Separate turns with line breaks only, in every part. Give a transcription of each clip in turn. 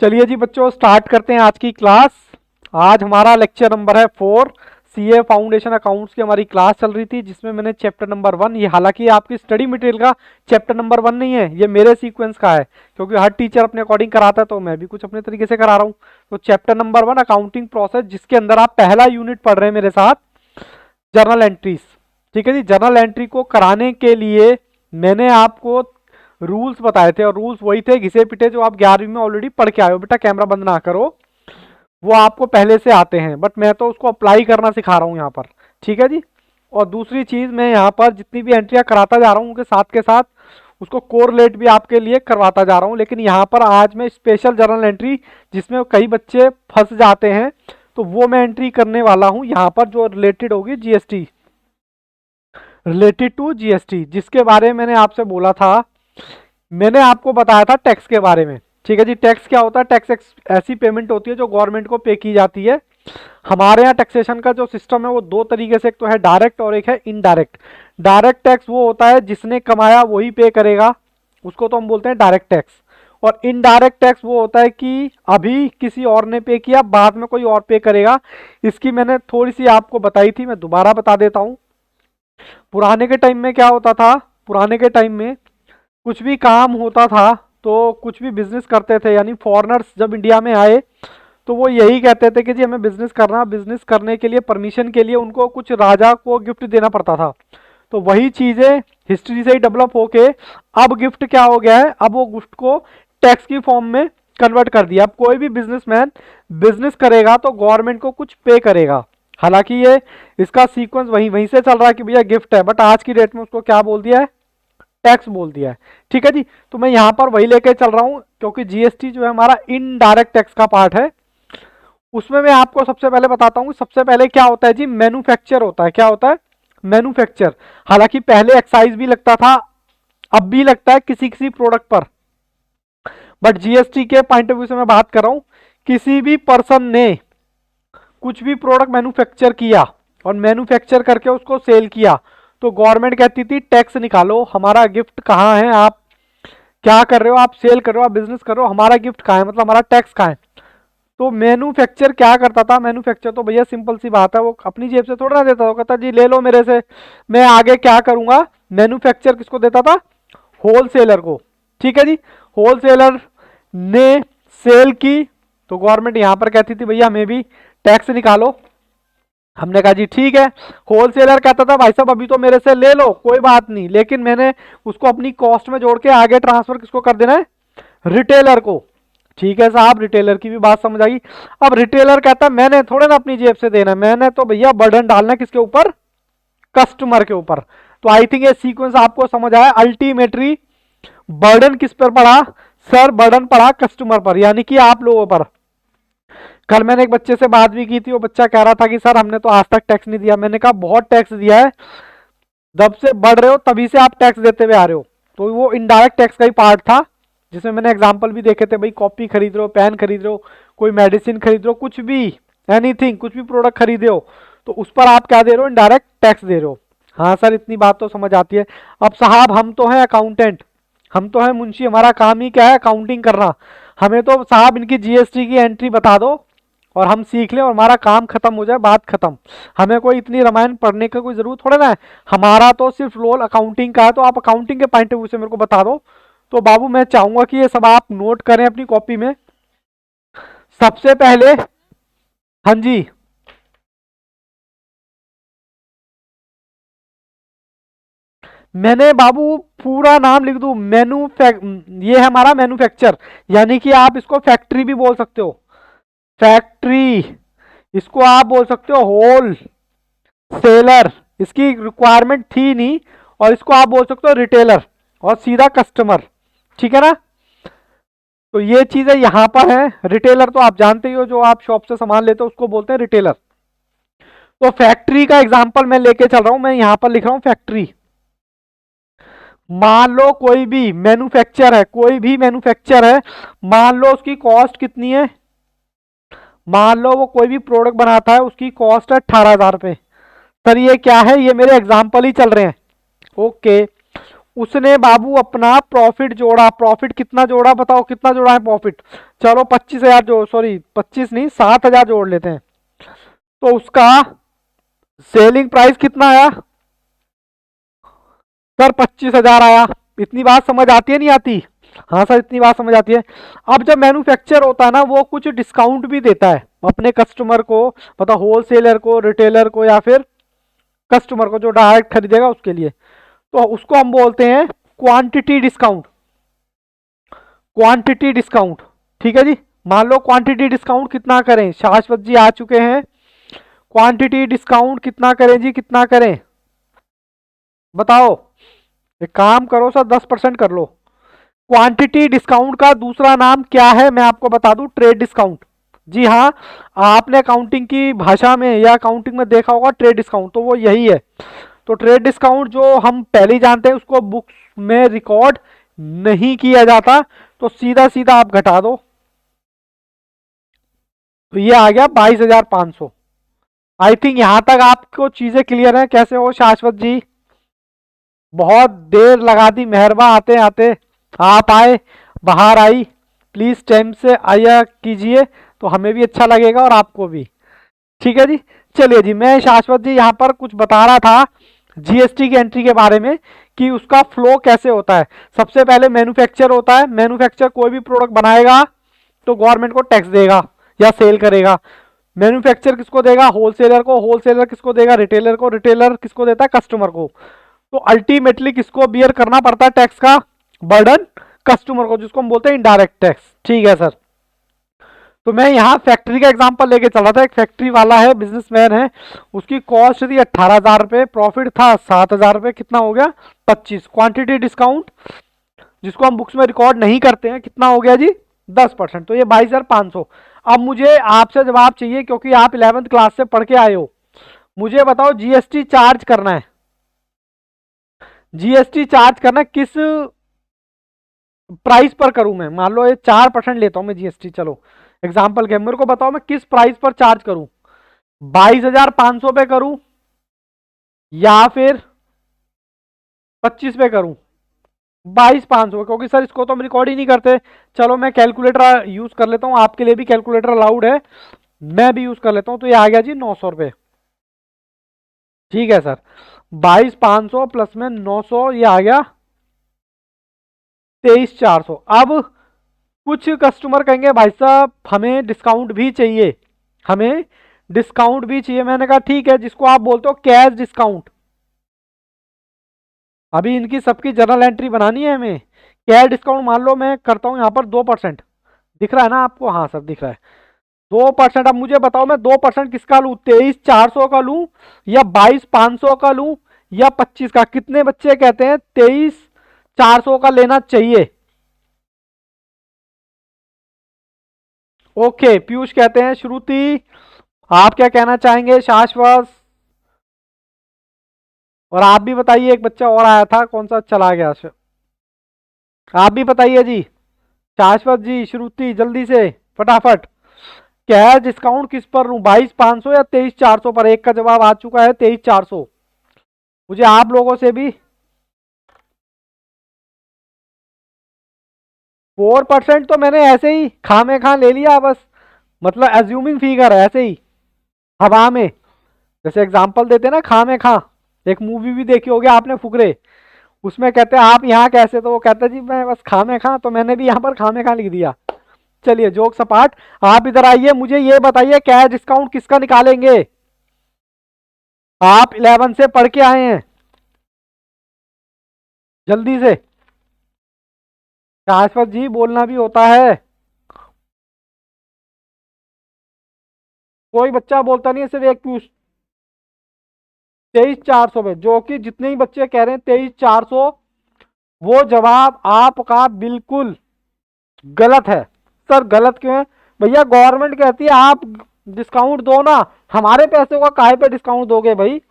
चलिए जी बच्चों, स्टार्ट करते हैं आज की क्लास। आज हमारा लेक्चर नंबर है 4। सीए फाउंडेशन अकाउंट्स की हमारी क्लास चल रही थी, जिसमें मैंने चैप्टर नंबर 1, ये हालांकि आपकी स्टडी मटेरियल का चैप्टर नंबर 1 नहीं है, ये मेरे सीक्वेंस का है, क्योंकि हर टीचर अपने अकॉर्डिंग कराता है, तो मैं भी कुछ अपने तरीके से करा रहा हूँ। तो चैप्टर नंबर 1 अकाउंटिंग प्रोसेस, जिसके अंदर आप पहला यूनिट पढ़ रहे हैं मेरे साथ, जर्नल एंट्रीज। ठीक है जी, जर्नल एंट्री को कराने के लिए मैंने आपको रूल्स बताए थे, और रूल्स वही थे घिसे पिटे जो आप 11वीं में ऑलरेडी पढ़ के आए हो। बेटा कैमरा बंद ना करो, वो आपको पहले से आते हैं, बट मैं तो उसको अप्लाई करना सिखा रहा हूँ यहाँ पर। ठीक है जी। और दूसरी चीज, मैं यहाँ पर जितनी भी एंट्रियां कराता जा रहा हूँ उनके साथ के साथ उसको कोरिलेट भी आपके लिए करवाता जा रहा हूँ। लेकिन यहाँ पर आज मैं स्पेशल जर्नल एंट्री, जिसमें कई बच्चे फंस जाते हैं, तो वो मैं एंट्री करने वाला हूँ यहाँ पर, जो रिलेटेड होगी जीएसटी, रिलेटेड टू जीएसटी, जिसके बारे में मैंने आपसे बोला था। मैंने आपको बताया था टैक्स के बारे में। ठीक है जी, टैक्स क्या होता है? टैक्स ऐसी पेमेंट होती है जो गवर्नमेंट को पे की जाती है। हमारे यहाँ टैक्सेशन का जो सिस्टम है वो दो तरीके से, एक तो है डायरेक्ट और एक है इनडायरेक्ट। डायरेक्ट टैक्स वो होता है जिसने कमाया वही पे करेगा, उसको तो हम बोलते हैं डायरेक्ट टैक्स। और इनडायरेक्ट टैक्स वो होता है कि अभी किसी और ने पे किया, बाद में कोई और पे करेगा। इसकी मैंने थोड़ी सी आपको बताई थी, मैं दोबारा बता देता हूँ। पुराने के टाइम में क्या होता था? पुराने के टाइम में कुछ भी काम होता था, तो कुछ भी बिजनेस करते थे, यानी फॉरेनर्स जब इंडिया में आए तो वो यही कहते थे कि जी हमें बिजनेस करना। बिजनेस करने के लिए, परमिशन के लिए उनको कुछ राजा को गिफ्ट देना पड़ता था। तो वही चीजें हिस्ट्री से ही डेवलप होके अब गिफ्ट क्या हो गया है, अब वो गिफ्ट को टैक्स की फॉर्म में कन्वर्ट कर दिया। अब कोई भी बिजनेसमैन बिजनेस करेगा तो गवर्नमेंट को कुछ पे करेगा। हालांकि ये इसका सीक्वेंस वहीं वहीं से चल रहा है कि भैया गिफ्ट है, बट आज की डेट में उसको क्या बोल दिया है? टैक्स बोल दिया है। ठीक है जी, तो मैं यहां पर वही लेके चल रहा हूं, क्योंकि जीएसटी जो है हमारा इनडायरेक्ट टैक्स का पार्ट है। उसमें मैं आपको सबसे पहले बताता हूं, सबसे पहले क्या होता है जी? मैन्युफैक्चर होता है। क्या होता है? मैन्युफैक्चर। हालांकि पहले एक्साइज भी लगता था, अब भी लगता है किसी किसी प्रोडक्ट पर, बट जीएसटी के पॉइंट ऑफ व्यू से मैं बात कर रहा हूं। किसी भी पर्सन ने कुछ भी प्रोडक्ट मैन्युफैक्चर किया और मैन्युफैक्चर करके उसको सेल किया, तो गवर्नमेंट कहती थी टैक्स निकालो, हमारा गिफ्ट कहाँ है? आप क्या कर रहे हो? आप सेल कर रहे हो, आप बिजनेस कर रहे हो, हमारा गिफ्ट कहाँ है, मतलब हमारा टैक्स कहाँ है? तो मैन्युफैक्चर क्या करता था? मैन्युफैक्चर तो भैया सिंपल सी बात है, वो अपनी जेब से थोड़ा ना देता था, कहता जी ले लो मेरे से, मैं आगे क्या करूंगा। मैन्युफैक्चर किसको देता था? होलसेलर को। ठीक है जी, होलसेलर ने सेल की, तो गवर्नमेंट यहां पर कहती थी भैया हमें भी टैक्स निकालो। हमने कहा जी ठीक है। होलसेलर कहता था भाई साहब अभी तो मेरे से ले लो, कोई बात नहीं, लेकिन मैंने उसको अपनी कॉस्ट में जोड़ के आगे ट्रांसफर किसको कर देना है? रिटेलर को। ठीक है साहब, रिटेलर की भी बात समझ आई। अब रिटेलर कहता है मैंने थोड़े ना अपनी जेब से देना, मैंने तो भैया बर्डन डालना है किसके ऊपर? कस्टमर के ऊपर। तो आई थिंक ये सीक्वेंस आपको समझ आया। अल्टीमेटली बर्डन किस पर पड़ा? सर बर्डन पड़ा कस्टमर पर, यानी कि आप लोगों पर। कल मैंने एक बच्चे से बात भी की थी, वो बच्चा कह रहा था कि सर हमने तो आज तक टैक्स नहीं दिया। मैंने कहा बहुत टैक्स दिया है, जब से बढ़ रहे हो तभी से आप टैक्स देते हुए आ रहे हो। तो वो इनडायरेक्ट टैक्स का ही पार्ट था, जिसमें मैंने एग्जाम्पल भी देखे थे। भाई कॉपी खरीद रहे हो, पेन खरीद रहे हो, कोई मेडिसिन खरीद रहे हो, कुछ भी, एनीथिंग, कुछ भी प्रोडक्ट खरीदे हो, तो उस पर आप क्या दे रहे हो? इनडायरेक्ट टैक्स दे रहे हो। हाँ सर, इतनी बात तो समझ आती है। अब साहब हम तो हैं अकाउंटेंट, हम तो हैं मुंशी, हमारा काम ही क्या है? अकाउंटिंग करना। हमें तो साहब इनकी जीएसटी की एंट्री बता दो और हम सीख लें और हमारा काम खत्म हो जाए, बात खत्म। हमें कोई इतनी रामायण पढ़ने की कोई जरूरत थोड़ा ना है, हमारा तो सिर्फ रोल अकाउंटिंग का है। तो आप अकाउंटिंग के पॉइंट ऑफ व्यू से मेरे को बता दो। तो बाबू मैं चाहूंगा कि ये सब आप नोट करें अपनी कॉपी में। सबसे पहले, हाँ जी, मैंने बाबू पूरा नाम लिख दूं? ये है हमारा मैन्युफैक्चर, यानी कि आप इसको फैक्ट्री भी बोल सकते हो। फैक्ट्री, इसको आप बोल सकते हो होल सेलर, इसकी रिक्वायरमेंट थी नहीं। और इसको आप बोल सकते हो रिटेलर, और सीधा कस्टमर। ठीक है ना? तो ये चीजें यहां पर है। रिटेलर तो आप जानते ही हो, जो आप शॉप से सामान लेते हो उसको बोलते हैं रिटेलर। तो फैक्ट्री का एग्जांपल मैं लेके चल रहा हूं, मैं यहां पर लिख रहा हूं फैक्ट्री। मान लो कोई भी मैन्युफैक्चर है, कोई भी मैन्युफैक्चर है, मान लो उसकी कॉस्ट कितनी है? मान लो वो कोई भी प्रोडक्ट बनाता है, उसकी कॉस्ट है 18,000 रुपए। सर ये क्या है? ये मेरे एग्जाम्पल ही चल रहे हैं। ओके, उसने बाबू अपना प्रॉफिट जोड़ा। प्रॉफिट कितना जोड़ा बताओ, कितना जोड़ा है प्रॉफिट? चलो 25,000 जो, सॉरी 25 नहीं 7,000 जोड़ लेते हैं। तो उसका सेलिंग प्राइस कितना आया सर? 25,000 आया। इतनी बात समझ आती है नहीं आती? हाँ सर इतनी बात समझ आती है। अब जब मैन्युफैक्चर होता है ना, वो कुछ डिस्काउंट भी देता है अपने कस्टमर को, मतलब होलसेलर को, रिटेलर को, या फिर कस्टमर को जो डायरेक्ट खरीदेगा उसके लिए। तो उसको हम बोलते हैं क्वांटिटी डिस्काउंट। क्वांटिटी डिस्काउंट, ठीक है जी। मान लो क्वांटिटी डिस्काउंट कितना करें, शाश्वत जी आ चुके हैं। क्वांटिटी डिस्काउंट कितना करें जी, कितना करें बताओ? एक काम करो सर, 10% कर लो। क्वांटिटी डिस्काउंट का दूसरा नाम क्या है मैं आपको बता दूं, ट्रेड डिस्काउंट। जी हाँ, आपने अकाउंटिंग की भाषा में या अकाउंटिंग में देखा होगा ट्रेड डिस्काउंट, तो वो यही है। तो ट्रेड डिस्काउंट जो हम पहले ही जानते हैं, उसको बुक्स में रिकॉर्ड नहीं किया जाता, तो सीधा सीधा आप घटा दो, तो ये आ गया 22,500। आई थिंक यहां तक आपको चीजें क्लियर है। कैसे हो शाश्वत जी? बहुत देर लगा दी, मेहरबा आते आते आप आए, बाहर आई, प्लीज टाइम से आया कीजिए, तो हमें भी अच्छा लगेगा और आपको भी। ठीक है जी। चलिए जी, मैं शाश्वत जी यहाँ पर कुछ बता रहा था जीएसटी की एंट्री के बारे में, कि उसका फ्लो कैसे होता है। सबसे पहले मैन्युफैक्चर होता है। मैन्युफैक्चर कोई भी प्रोडक्ट बनाएगा तो गवर्नमेंट को टैक्स देगा या सेल करेगा। मैन्युफैक्चर किसको देगा? होलसेलर को। होलसेलर किसको देगा? रिटेलर को। रिटेलर किसको देता है? कस्टमर को। तो अल्टीमेटली किसको बियर करना पड़ता है टैक्स का बर्डन? कस्टमर को, जिसको हम बोलते हैं इनडायरेक्ट टैक्स। ठीक है सर। तो मैं यहाँ फैक्ट्री का एग्जांपल लेके चला था। एक फैक्ट्री वाला है, बिजनेसमैन है, उसकी कॉस्ट थी 18,000 रुपये, प्रॉफिट था 7,000 रुपये, कितना हो गया? 25। क्वांटिटी डिस्काउंट जिसको हम बुक्स में रिकॉर्ड नहीं करते हैं, कितना हो गया जी? 10%। तो ये 22,500। अब मुझे आपसे जवाब चाहिए, क्योंकि आप 11th क्लास से पढ़ के आए हो। मुझे बताओ जीएसटी चार्ज करना है, जीएसटी चार्ज करना है किस प्राइस पर करूं मैं? मान लो ये 4% लेता हूं मैं जीएसटी, चलो एग्जाम्पल के, मेरे को बताओ मैं किस प्राइस पर चार्ज करूं? 22,500 पे करूं या फिर 25 पे करूं? 22,500, क्योंकि सर इसको तो हम रिकॉर्ड ही नहीं करते। चलो मैं कैलकुलेटर यूज कर लेता हूं, आपके लिए भी कैलकुलेटर अलाउड है, मैं भी यूज कर लेता हूं। तो ये आ गया जी 900 रुपये। ठीक है सर, 22,500 प्लस में 900, ये आ गया 23,400। अब कुछ कस्टमर कहेंगे भाई साहब हमें डिस्काउंट भी चाहिए, हमें डिस्काउंट भी चाहिए। मैंने कहा ठीक है, जिसको आप बोलते हो कैश डिस्काउंट। अभी इनकी सबकी जर्नल एंट्री बनानी है हमें। कैश डिस्काउंट मान लो मैं करता हूं यहाँ पर 2%, दिख रहा है ना आपको? हाँ सर दिख रहा है 2%। अब मुझे बताओ मैं 2% किसका लूं? 23,400 का लूं या 22,500 का लूं या 25 का? कितने बच्चे कहते हैं 23,400 का लेना चाहिए? ओके, पीयूष कहते हैं। श्रुति आप क्या कहना चाहेंगे? शाश्वत, और आप भी बताइए। एक बच्चा और आया था, कौन सा चला गया? आप भी बताइए जी, शाश्वत जी, श्रुति, जल्दी से फटाफट। कैश डिस्काउंट किस पर लूं, 22,500 या 23,400 पर? एक का जवाब आ चुका है 23,400। मुझे आप लोगों से भी 4% तो मैंने ऐसे ही खामे खा ले लिया बस, मतलब एज्यूमिंग फिगर है ऐसे ही हवा में, जैसे एग्जांपल देते ना खामे खा। एक मूवी भी देखी होगी आपने, फुकरे, उसमें कहते हैं आप यहाँ कैसे, तो वो कहता है जी मैं बस खामे खा, तो मैंने भी यहाँ पर खामे खा लिख दिया। चलिए जोक सपाट, आप इधर आइए, मुझे ये बताइए कैश डिस्काउंट किसका निकालेंगे? आप 11 से पढ़ के आए हैं, जल्दी से। शाश्वत जी बोलना भी होता है, कोई बच्चा बोलता नहीं है, सिर्फ एक पूछ। 23,400 में, जो कि जितने ही बच्चे कह रहे हैं 23,400, वो जवाब आपका बिल्कुल गलत है। सर गलत क्यों है? भैया गवर्नमेंट कहती है आप डिस्काउंट दो ना, हमारे पैसों का काहे पे डिस्काउंट दोगे भाई?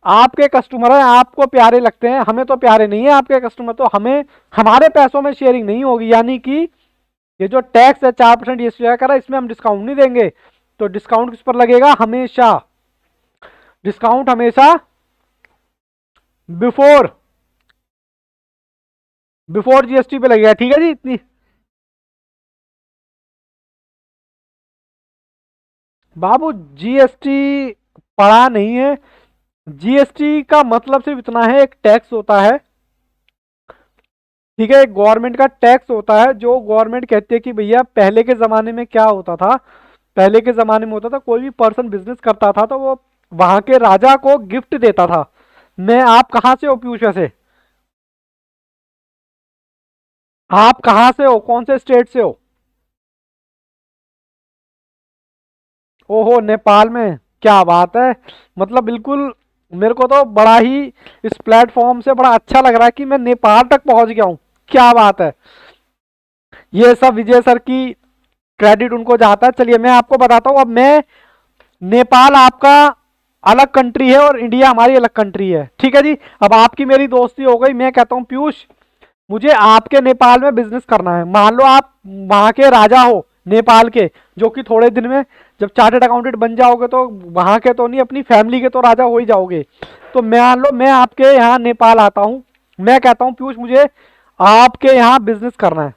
आपके कस्टमर हैं, आपको प्यारे लगते हैं, हमें तो प्यारे नहीं है आपके कस्टमर, तो हमें हमारे पैसों में शेयरिंग नहीं होगी। यानी कि ये जो टैक्स है 4% ये करा, इसमें हम डिस्काउंट नहीं देंगे। तो डिस्काउंट किस पर लगेगा? हमेशा डिस्काउंट हमेशा बिफोर बिफोर जीएसटी पे लगेगा, ठीक है जी। इतनी बाबू जीएसटी पढ़ा नहीं है। जीएसटी का मतलब सिर्फ इतना है, एक टैक्स होता है, ठीक है, एक गवर्नमेंट का टैक्स होता है जो गवर्नमेंट कहती है कि भैया पहले के जमाने में क्या होता था। पहले के जमाने में होता था कोई भी पर्सन बिजनेस करता था तो वो वहां के राजा को गिफ्ट देता था। मैं आप कहाँ से हो पीयूष वैसे? आप कहाँ से हो, कौन से स्टेट से हो? ओहो, नेपाल में, क्या बात है। मतलब बिल्कुल, मेरे को तो बड़ा ही इस प्लेटफॉर्म से बड़ा अच्छा लग रहा है कि मैं नेपाल तक पहुंच गया हूँ। क्या बात है। ये सब विजय सर की क्रेडिट उनको जाता है। चलिए मैं आपको बताता हूँ। अब मैं, नेपाल आपका अलग कंट्री है और इंडिया हमारी अलग कंट्री है, ठीक है जी। अब आपकी मेरी दोस्ती हो गई, मैं कहता हूँ पीयूष मुझे आपके नेपाल में बिजनेस करना है। मान लो आप वहां के राजा हो नेपाल के, जो कि थोड़े दिन में जब चार्टर्ड अकाउंटेंट बन जाओगे तो वहां के तो नहीं, अपनी फैमिली के तो राजा हो ही जाओगे। तो मान लो मैं आपके यहाँ नेपाल आता हूँ, मैं कहता हूँ पीयूष मुझे आपके यहाँ बिजनेस करना है।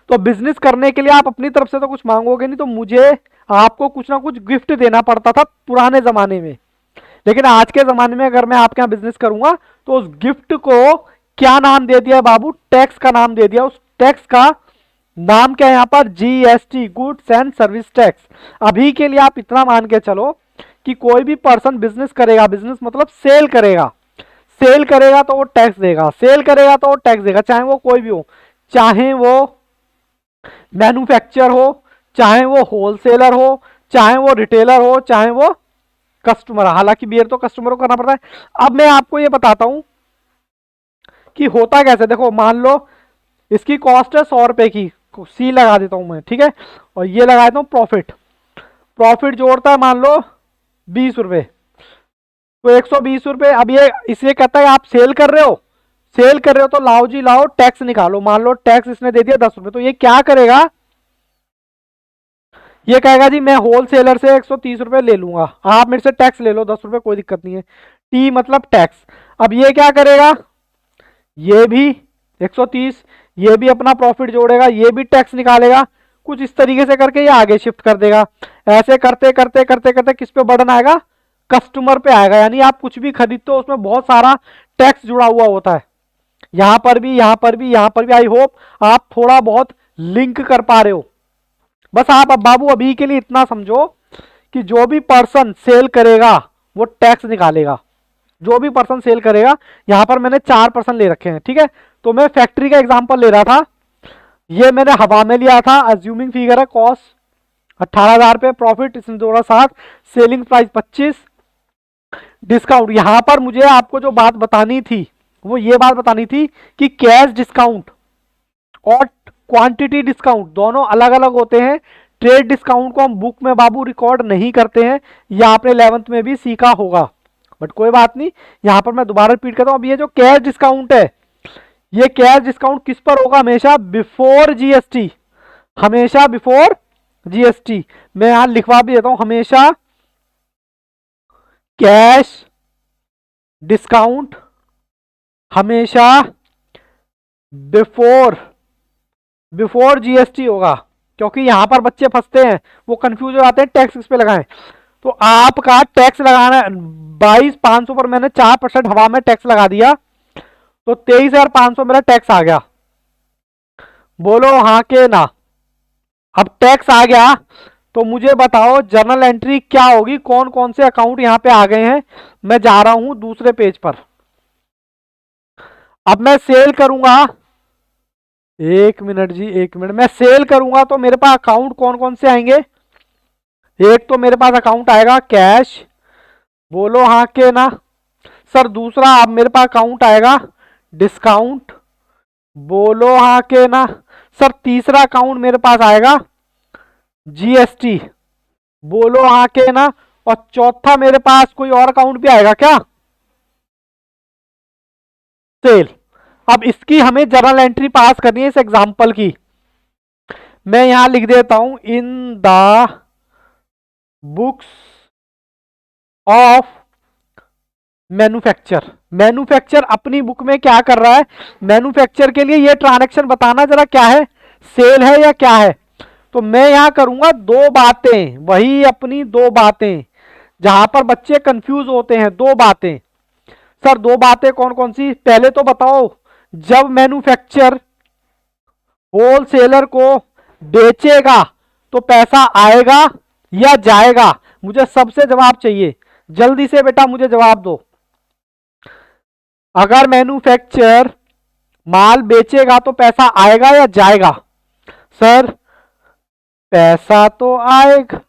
तो बिजनेस करने के लिए आप अपनी तरफ से तो कुछ मांगोगे नहीं, तो मुझे आपको कुछ ना कुछ गिफ्ट देना पड़ता था पुराने जमाने में। लेकिन आज के जमाने में अगर मैं आपके यहाँ बिजनेस करूंगा तो उस गिफ्ट को क्या नाम दे दिया है बाबू? टैक्स का नाम दे दिया। उस टैक्स का नाम क्या है यहाँ पर? GST, goods and service tax. अभी के लिए आप इतना मान के चलो कि कोई भी पर्सन बिजनेस करेगा, बिजनेस मतलब सेल करेगा, सेल करेगा तो वो टैक्स देगा, सेल करेगा तो वो टैक्स देगा, चाहे वो कोई भी हो, चाहे वो मैन्युफैक्चर हो, चाहे वो होलसेलर हो, चाहे वो रिटेलर हो, चाहे वो कस्टमर। हालांकि बियर तो कस्टमर को करना पड़ता है। अब मैं आपको ये बताता हूं कि होता कैसे। देखो मान लो इसकी कॉस्ट है 100 रुपए की, सी लगा देता हूं मैं, ठीक है, और ये लगा देता हूं प्रॉफिट। प्रॉफिट जोड़ता है मान लो 20 रुपए, तो 120 रुपए। अब ये इसे कहता है आप सेल कर रहे हो, सेल कर रहे हो तो लाओ जी लाओ टैक्स निकालो। मान लो टैक्स इसने दे दिया 10 रुपए, तो ये क्या करेगा? ये कहेगा जी मैं होलसेलर से 130 रुपए ले लूंगा, आप मेरे से टैक्स ले लो 10 रुपए, कोई दिक्कत नहीं है। टी मतलब टैक्स। अब ये क्या करेगा? ये भी 130, ये भी अपना प्रॉफिट जोड़ेगा, ये भी टैक्स निकालेगा। कुछ इस तरीके से करके ये आगे शिफ्ट कर देगा। ऐसे करते करते करते करते किस पे बर्डन आएगा? कस्टमर पे आएगा। यानी आप कुछ भी खरीदते हो उसमें बहुत सारा टैक्स जुड़ा हुआ होता है, यहां पर भी, यहां पर भी, यहां पर भी। आई होप आप थोड़ा बहुत लिंक कर पा रहे हो। बस आप अब बाबू अभी के लिए इतना समझो कि जो भी पर्सन सेल करेगा वो टैक्स निकालेगा। जो भी पर्सन सेल करेगा, यहां पर मैंने 4 पर्सन ले रखे हैं, ठीक है। तो मैं फैक्ट्री का एग्जांपल ले रहा था, ये मैंने हवा में लिया था। अज्यूमिंग फिगर है, कॉस्ट 18,000 रुपए, प्रॉफिट इसने जोड़ा 7, सेलिंग प्राइस 25, डिस्काउंट। यहां पर मुझे आपको जो बात बतानी थी वो ये बात बतानी थी कि कैश डिस्काउंट और क्वांटिटी डिस्काउंट दोनों अलग अलग होते हैं। ट्रेड डिस्काउंट को हम बुक में बाबू रिकॉर्ड नहीं करते हैं, यह आपने 11th में भी सीखा होगा, बट कोई बात नहीं, यहां पर मैं दोबारा रिपीट करता हूं। अब ये जो कैश डिस्काउंट है, ये कैश डिस्काउंट किस पर होगा? हमेशा बिफोर जीएसटी, हमेशा बिफोर जीएसटी। मैं यहां लिखवा भी देता हूं, हमेशा कैश डिस्काउंट हमेशा बिफोर बिफोर जीएसटी होगा। क्योंकि यहां पर बच्चे फंसते हैं, वो कंफ्यूज हो जाते हैं टैक्स किस पे लगाएं। तो आपका टैक्स लगाना 22,500 पर मैंने 4% हवा में टैक्स लगा दिया, तो 23,500 मेरा टैक्स आ गया। बोलो हाँ के ना? अब टैक्स आ गया तो मुझे बताओ जर्नल एंट्री क्या होगी, कौन कौन से अकाउंट यहां पे आ गए हैं। मैं जा रहा हूं दूसरे पेज पर। अब मैं सेल करूंगा, 1 मिनट जी, 1 मिनट। मैं सेल करूंगा तो मेरे पास अकाउंट कौन कौन से आएंगे? एक तो मेरे पास अकाउंट आएगा कैश, बोलो हाँ के ना सर। दूसरा अब मेरे पास अकाउंट आएगा डिस्काउंट, बोलो हाँ के ना सर। तीसरा अकाउंट मेरे पास आएगा जीएसटी, बोलो हाँ के ना। और चौथा मेरे पास कोई और अकाउंट भी आएगा क्या? सेल। अब इसकी हमें जर्नल एंट्री पास करनी है इस एग्जांपल की। मैं यहां लिख देता हूं इन the books of manufacture, manufacture अपनी बुक में क्या कर रहा है, मैन्युफैक्चर के लिए ये ट्रांजैक्शन बताना जरा क्या है, सेल है या क्या है। तो मैं यहां करूंगा दो बातें, वही अपनी दो बातें, जहां पर बच्चे कंफ्यूज होते हैं। दो बातें सर, दो बातें कौन कौन सी, पहले तो बताओ, जब मैन्युफैक्चर होलसेलर को बेचेगा तो पैसा आएगा या जाएगा, मुझे सबसे जवाब चाहिए, जल्दी से बेटा मुझे जवाब दो। अगर मैन्युफैक्चर माल बेचेगा तो पैसा आएगा या जाएगा? सर पैसा तो आएगा,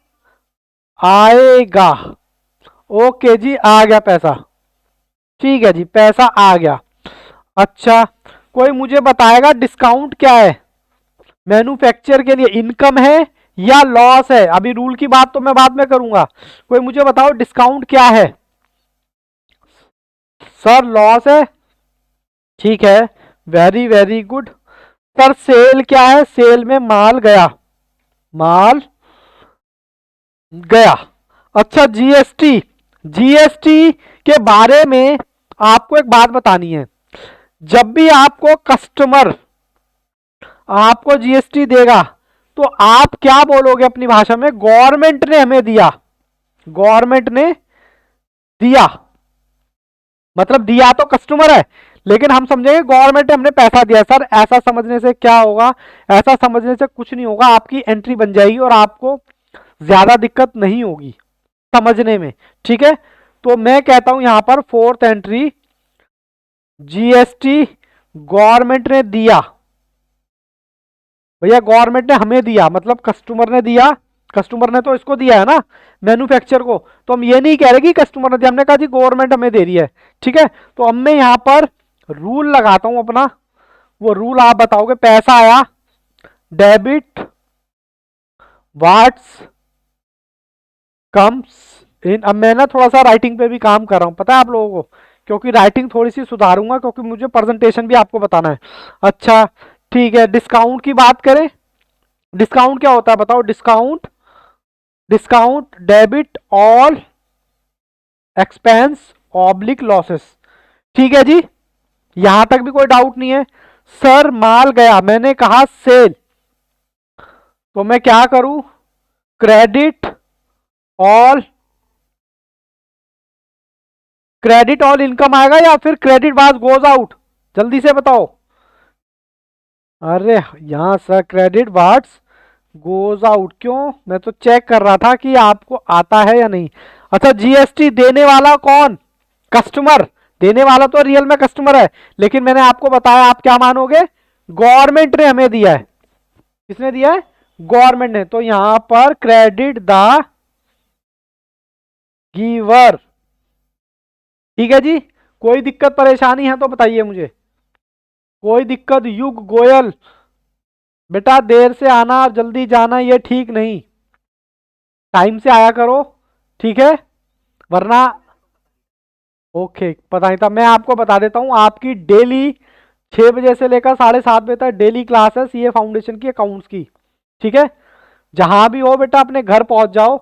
आएगा। ओके जी, आ गया पैसा, ठीक है जी, पैसा आ गया। अच्छा, कोई मुझे बताएगा डिस्काउंट क्या है, मैन्युफैक्चर के लिए इनकम है या लॉस है? अभी रूल की बात तो मैं बाद में करूंगा, कोई मुझे बताओ डिस्काउंट क्या है। सर लॉस है, ठीक है, very very good. Sir sale क्या है, सेल में माल गया, माल गया। अच्छा जीएसटी, जीएसटी के बारे में आपको एक बात बतानी है, जब भी आपको कस्टमर आपको जीएसटी देगा तो आप क्या बोलोगे अपनी भाषा में, गवर्नमेंट ने हमें दिया, गवर्नमेंट ने दिया, मतलब दिया तो कस्टमर है, लेकिन हम समझेंगे गवर्नमेंट ने हमने पैसा दिया। सर ऐसा समझने से क्या होगा, ऐसा समझने से कुछ नहीं होगा, आपकी एंट्री बन जाएगी और आपको ज्यादा दिक्कत नहीं होगी समझने में, ठीक है। तो मैं कहता हूं यहां पर फोर्थ एंट्री, जीएसटी गवर्नमेंट ने दिया, भैया गवर्नमेंट ने हमें दिया मतलब कस्टमर ने दिया, कस्टमर ने तो इसको दिया है ना मैन्युफैक्चर को, तो हम ये नहीं कह रहे कि कस्टमर ने दिया, हमने कहा जी गवर्नमेंट हमें दे रही है, ठीक है। तो अब मैं यहां पर रूल लगाता हूं अपना, वो रूल आप बताओगे। पैसा आया, डेबिट व्हाट्स कम्स इन, अब मैं ना थोड़ा सा राइटिंग पे भी काम कर रहा हूं, पता है आप लोगों को, क्योंकि राइटिंग थोड़ी सी सुधारूंगा, क्योंकि मुझे प्रेजेंटेशन भी आपको बताना है। अच्छा ठीक है, डिस्काउंट की बात करें, डिस्काउंट क्या होता है बताओ, discount, discount debit all expense oblique losses, ठीक है जी, यहां तक भी कोई डाउट नहीं है। सर माल गया, मैंने कहा सेल, तो मैं क्या करूं, credit all, credit all income आएगा या फिर क्रेडिट वाज गोज आउट, जल्दी से बताओ। अरे यहां sir credit what's goes out, क्यों, मैं तो चेक कर रहा था कि आपको आता है या नहीं। अच्छा जीएसटी देने वाला कौन, कस्टमर, देने वाला तो रियल में कस्टमर है, लेकिन मैंने आपको बताया, आप क्या मानोगे, गवर्नमेंट ने हमें दिया है, किसने दिया है, गवर्नमेंट ने, तो यहां पर क्रेडिट द गिवर, ठीक है जी। कोई दिक्कत परेशानी है तो बताइए मुझे, कोई दिक्कत, युग गोयल, बेटा देर से आना और जल्दी जाना ये ठीक नहीं, टाइम से आया करो, ठीक है, वरना ओके पता नहीं था। मैं आपको बता देता हूं, आपकी डेली 6 बजे से लेकर 7:30 बजे तक डेली क्लास है सीए फाउंडेशन की अकाउंट्स की, ठीक है। जहां भी हो बेटा अपने घर पहुंच जाओ,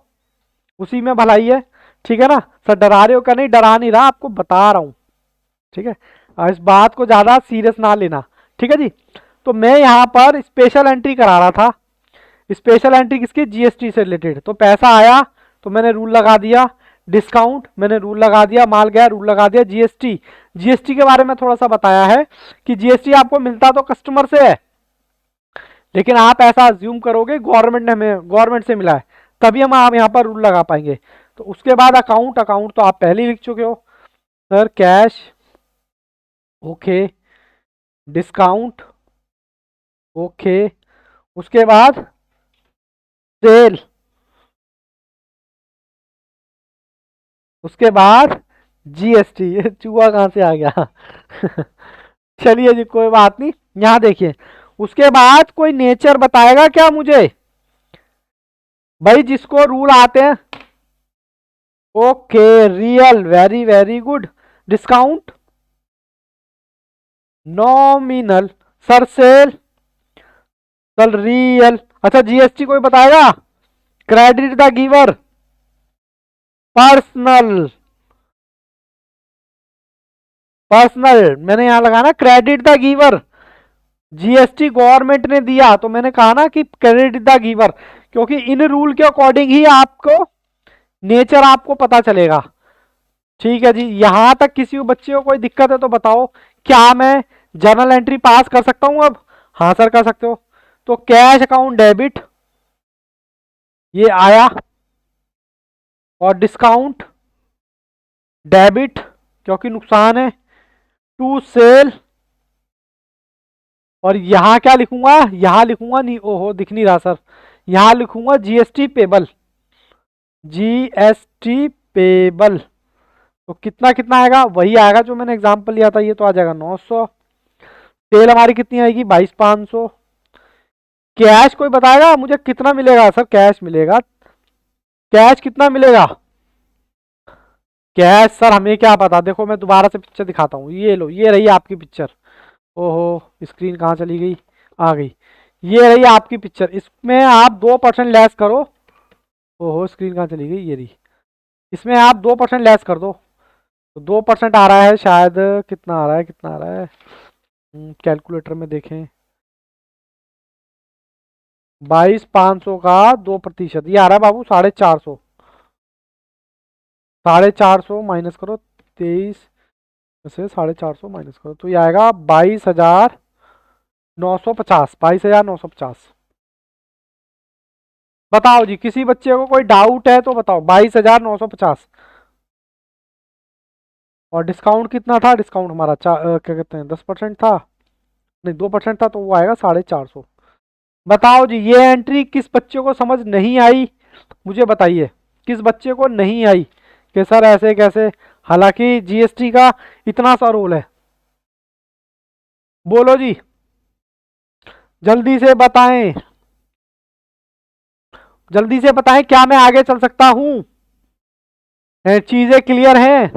उसी में भलाई है, ठीक है ना। सर डरा रहे हो क्या, नहीं डरा नहीं रहा, आपको बता रहा हूं, ठीक है, और इस बात को ज्यादा सीरियस ना लेना, ठीक है जी। तो मैं यहां पर स्पेशल एंट्री करा रहा था, स्पेशल एंट्री किसकी, जीएसटी से रिलेटेड। तो पैसा आया तो मैंने रूल लगा दिया, डिस्काउंट मैंने रूल लगा दिया, माल गया रूल लगा दिया, जीएसटी, जीएसटी के बारे में थोड़ा सा बताया है कि जीएसटी आपको मिलता तो कस्टमर से है, लेकिन आप ऐसा अज्यूम करोगे गवर्नमेंट ने हमें, गवर्नमेंट से मिला है, तभी हम आप यहाँ पर रूल लगा पाएंगे। तो उसके बाद अकाउंट, अकाउंट तो आप पहले ही लिख चुके हो sir, cash, okay, discount, okay, उसके बाद सेल, उसके बाद जीएसटी, ये चूहा कहां से आ गया चलिए जी कोई बात नहीं, यहां देखिए, उसके बाद कोई नेचर बताएगा क्या मुझे, भाई जिसको रूल आते हैं, okay real, very very good, discount nominal, sir sale, sir real, अच्छा जीएसटी कोई बताएगा, credit the giver, personal, personal मैंने यहां लगाना credit the giver, GST government ने दिया तो मैंने कहा ना कि क्रेडिट द गिवर, क्योंकि इन रूल के अकॉर्डिंग ही आपको नेचर आपको पता चलेगा। ठीक है जी, यहां तक किसी बच्चे को कोई दिक्कत है तो बताओ, क्या मैं जर्नल एंट्री पास कर सकता हूं अब? हाँ सर कर सकते हो। तो कैश अकाउंट डेबिट ये आया, और डिस्काउंट डेबिट क्योंकि नुकसान है, टू सेल, और यहां क्या लिखूंगा, यहां लिखूंगा नहीं, ओहो दिख नहीं रहा सर, यहां लिखूंगा जीएसटी पेबल, जीएसटी पेबल। तो कितना कितना आएगा, वही आएगा जो मैंने एग्जांपल लिया था, ये तो आ जाएगा 900। सेल हमारी कितनी आएगी 22,500। कैश कोई बताएगा मुझे कितना मिलेगा सर? कैश मिलेगा, कैश कितना मिलेगा? कैश सर हमें क्या पता, देखो मैं दोबारा से पिक्चर दिखाता हूँ, ये लो ये रही आपकी पिक्चर। ओहो स्क्रीन कहाँ चली गई, आ गई, ये रही आपकी पिक्चर, इसमें आप 2% लेस करो। ओहो स्क्रीन कहाँ चली गई, ये रही, इसमें आप 2% लेस कर दो, तो 2% आ रहा है शायद, कितना आ रहा है, कितना आ रहा है, कैलकुलेटर में देखें, 22,500 का 2% ये आ रहा है बाबू 450, 450 माइनस करो 23 से 450 माइनस करो, तो ये आएगा 22,950, 22,950। बताओ जी, किसी बच्चे को कोई डाउट है तो बताओ, 22,950। और डिस्काउंट कितना था? डिस्काउंट हमारा क्या कहते हैं 10% था, नहीं 2% था, तो वो आएगा 450। बताओ जी, ये एंट्री किस बच्चे को समझ नहीं आई, मुझे बताइए, किस बच्चे को नहीं आई कि सर ऐसे कैसे, हालांकि जीएसटी का इतना सा रोल है। बोलो जी, जल्दी से बताएं, जल्दी से बताएं, क्या मैं आगे चल सकता हूं? चीजें क्लियर हैं?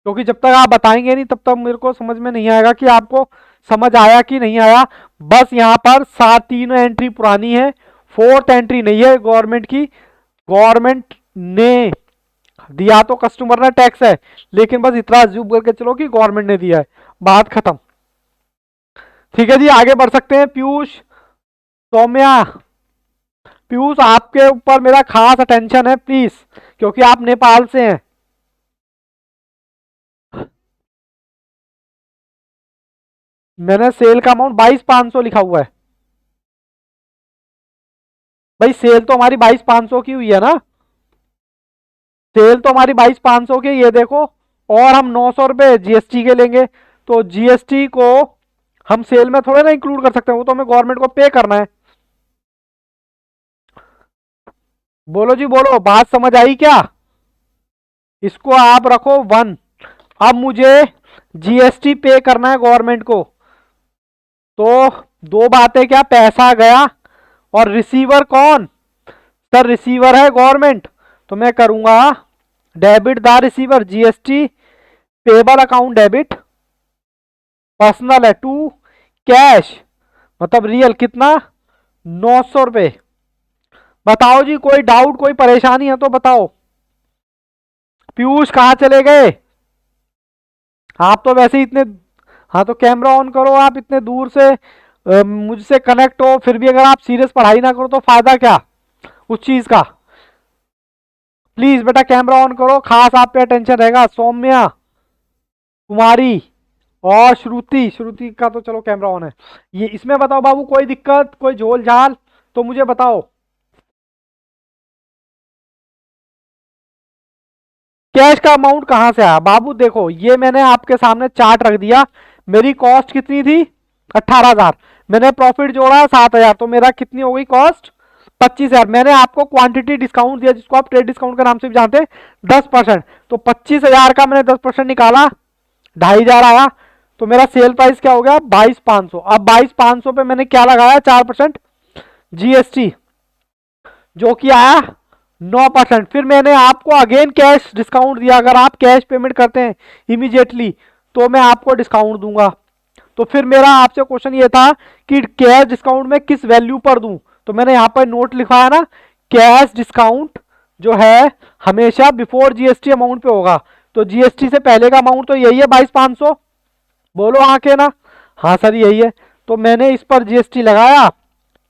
क्योंकि जब तक आप बताएंगे नहीं तब तक मेरे को समझ में नहीं आएगा कि आपको समझ आया कि नहीं आया। बस यहाँ पर 3 एंट्री पुरानी है, 4th एंट्री नहीं है गवर्नमेंट की, गवर्नमेंट ने दिया तो कस्टमर ने टैक्स है, लेकिन बस इतना अज्यूम करके चलो कि गवर्नमेंट ने दिया है, बात खत्म। ठीक है जी, आगे बढ़ सकते हैं। पीयूष, सौम्या, पीयूष आपके ऊपर मेरा खास अटेंशन है प्लीज, क्योंकि आप नेपाल से हैं। मैंने सेल का अमाउंट 22,500 लिखा हुआ है भाई, सेल तो हमारी 22,500 की हुई है ना, सेल तो हमारी 22,500 की, ये देखो, और हम 900 रुपए जीएसटी के लेंगे, तो जीएसटी को हम सेल में थोड़े ना इंक्लूड कर सकते हैं, वो तो हमें गवर्नमेंट को पे करना है। बोलो जी बोलो, बात समझ आई क्या? इसको आप रखो 1। अब मुझे जीएसटी पे करना है गवर्नमेंट को, तो दो बातें, क्या पैसा गया, और रिसीवर कौन? सर रिसीवर है गवर्नमेंट, तो मैं करूंगा debit the receiver, GST payable account debit, personal है, टू कैश मतलब रियल कितना 900 रुपए। बताओ जी, कोई डाउट कोई परेशानी है तो बताओ। पीयूष कहाँ चले गए? आप तो वैसे ही इतने, हाँ तो कैमरा ऑन करो, आप इतने दूर से मुझसे कनेक्ट हो, फिर भी अगर आप सीरियस पढ़ाई ना करो तो फायदा क्या उस चीज का? प्लीज बेटा कैमरा ऑन करो, खास आप पे अटेंशन रहेगा। सौम्या, कुमारी और श्रुति, श्रुति का तो चलो कैमरा ऑन है। ये इसमें बताओ बाबू, कोई दिक्कत कोई झोल झाल तो मुझे बताओ। कैश का अमाउंट कहां से आया बाबू? देखो ये मैंने आपके सामने चार्ट रख दिया, मेरी कॉस्ट कितनी थी 18,000, मैंने प्रॉफिट जोड़ा 7,000, तो मेरा कितनी हो गई कॉस्ट 25,000। मैंने आपको क्वांटिटी डिस्काउंट दिया जिसको आप ट्रेड डिस्काउंट के नाम से भी जानते हैं 10%, तो 25,000 का मैंने 10% निकाला, 2,500 आया, तो मेरा सेल प्राइस क्या हो गया 22,500। अब 22,500 पे मैंने क्या लगाया 4% जीएसटी, जो कि आया 9%। फिर मैंने आपको अगेन कैश डिस्काउंट दिया, अगर आप कैश पेमेंट करते हैं इमीडिएटली तो मैं आपको डिस्काउंट दूंगा। तो फिर मेरा आपसे क्वेश्चन ये था कि कैश डिस्काउंट में किस वैल्यू पर दूं, तो मैंने यहां पर नोट लिखवाया ना, कैश डिस्काउंट जो है हमेशा बिफोर जीएसटी अमाउंट पे होगा, तो जीएसटी से पहले का अमाउंट तो यही है 22,500। बोलो हाँ के ना। हाँ सर यही है। तो मैंने इस पर जीएसटी लगाया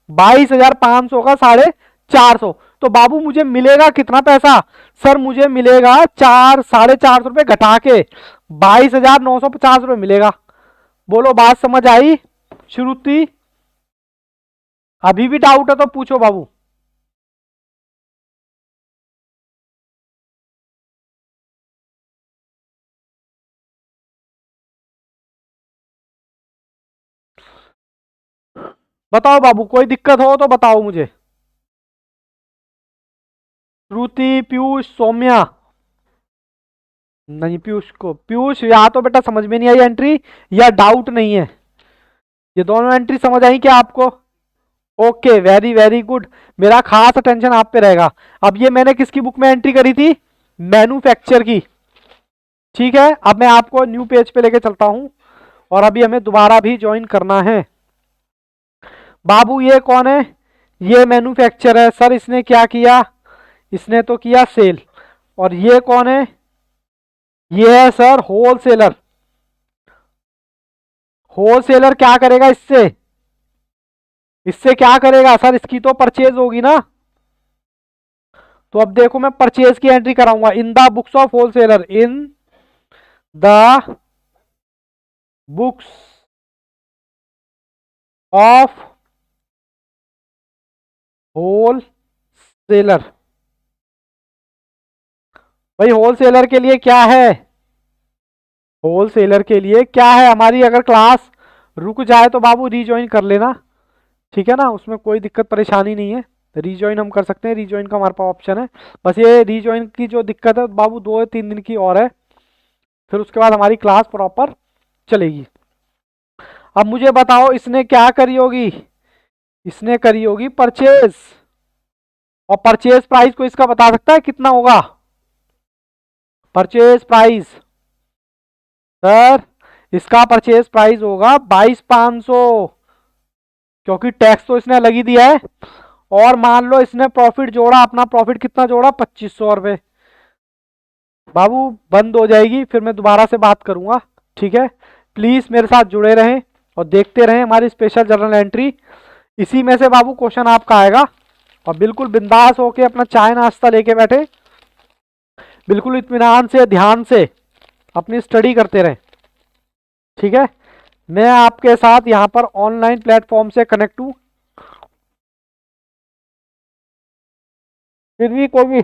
22,500 का 450। तो बाबू मुझे मिलेगा कितना पैसा? सर मुझे मिलेगा 400-450 रुपये घटा के 22,950 रुपये मिलेगा। बोलो बात समझ आई श्रुति? अभी भी डाउट है तो पूछो बाबू। बताओ बाबू, कोई दिक्कत हो तो बताओ मुझे। श्रुति, पीयूष, सौम्या। नहीं पीयूष को, पीयूष या तो बेटा समझ में नहीं आई एंट्री या डाउट नहीं है। ये दोनों एंट्री समझ आई क्या आपको? Okay very very good. मेरा खास अटेंशन आप पे रहेगा। अब ये मैंने किसकी बुक में एंट्री करी थी? मैन्युफैक्चर की। ठीक है, अब मैं आपको न्यू पेज पे लेके चलता हूं और अभी हमें दोबारा भी ज्वाइन करना है। बाबू ये कौन है? ये मैन्युफैक्चर है। सर इसने क्या किया? इसने तो किया सेल। और ये कौन है? ये है सर होलसेलर। होलसेलर क्या करेगा इससे? इससे क्या करेगा सर? इसकी तो परचेज होगी ना। तो अब देखो मैं परचेज की एंट्री कराऊंगा इन the books of wholesaler. In the books of wholesaler. भाई होलसेलर के लिए क्या है? होलसेलर के लिए क्या है? हमारी अगर क्लास रुक जाए तो बाबू रीज्वाइन कर लेना। ठीक है ना, उसमें कोई दिक्कत परेशानी नहीं है। रीज्वाइन हम कर सकते हैं, रीज्वाइन का हमारे पास ऑप्शन है। बस ये रीज्वाइन की जो दिक्कत है बाबू 2 या 3 दिन की और है, फिर उसके बाद हमारी क्लास प्रॉपर चलेगी। अब मुझे बताओ इसने क्या करी होगी? इसने करी होगी परचेज। और परचेज प्राइस को इसका बता सकता है कितना होगा? परचेज प्राइस सर इसका परचेज प्राइस होगा 22,500, क्योंकि टैक्स तो इसने अलग ही दिया है। और मान लो इसने प्रॉफिट जोड़ा, अपना प्रॉफिट कितना जोड़ा? 2,500 रुपये। बाबू बंद हो जाएगी, फिर मैं दोबारा से बात करूंगा। ठीक है, प्लीज मेरे साथ जुड़े रहें और देखते रहें हमारी स्पेशल जर्नल एंट्री। इसी में से बाबू क्वेश्चन आपका आएगा। और बिल्कुल बिंदास होके अपना चाय नाश्ता लेके बैठे, बिल्कुल इत्मीनान से ध्यान से अपनी स्टडी करते रहें। ठीक है, मैं आपके साथ यहाँ पर ऑनलाइन प्लेटफॉर्म से कनेक्ट हूँ। फिर भी कोई भी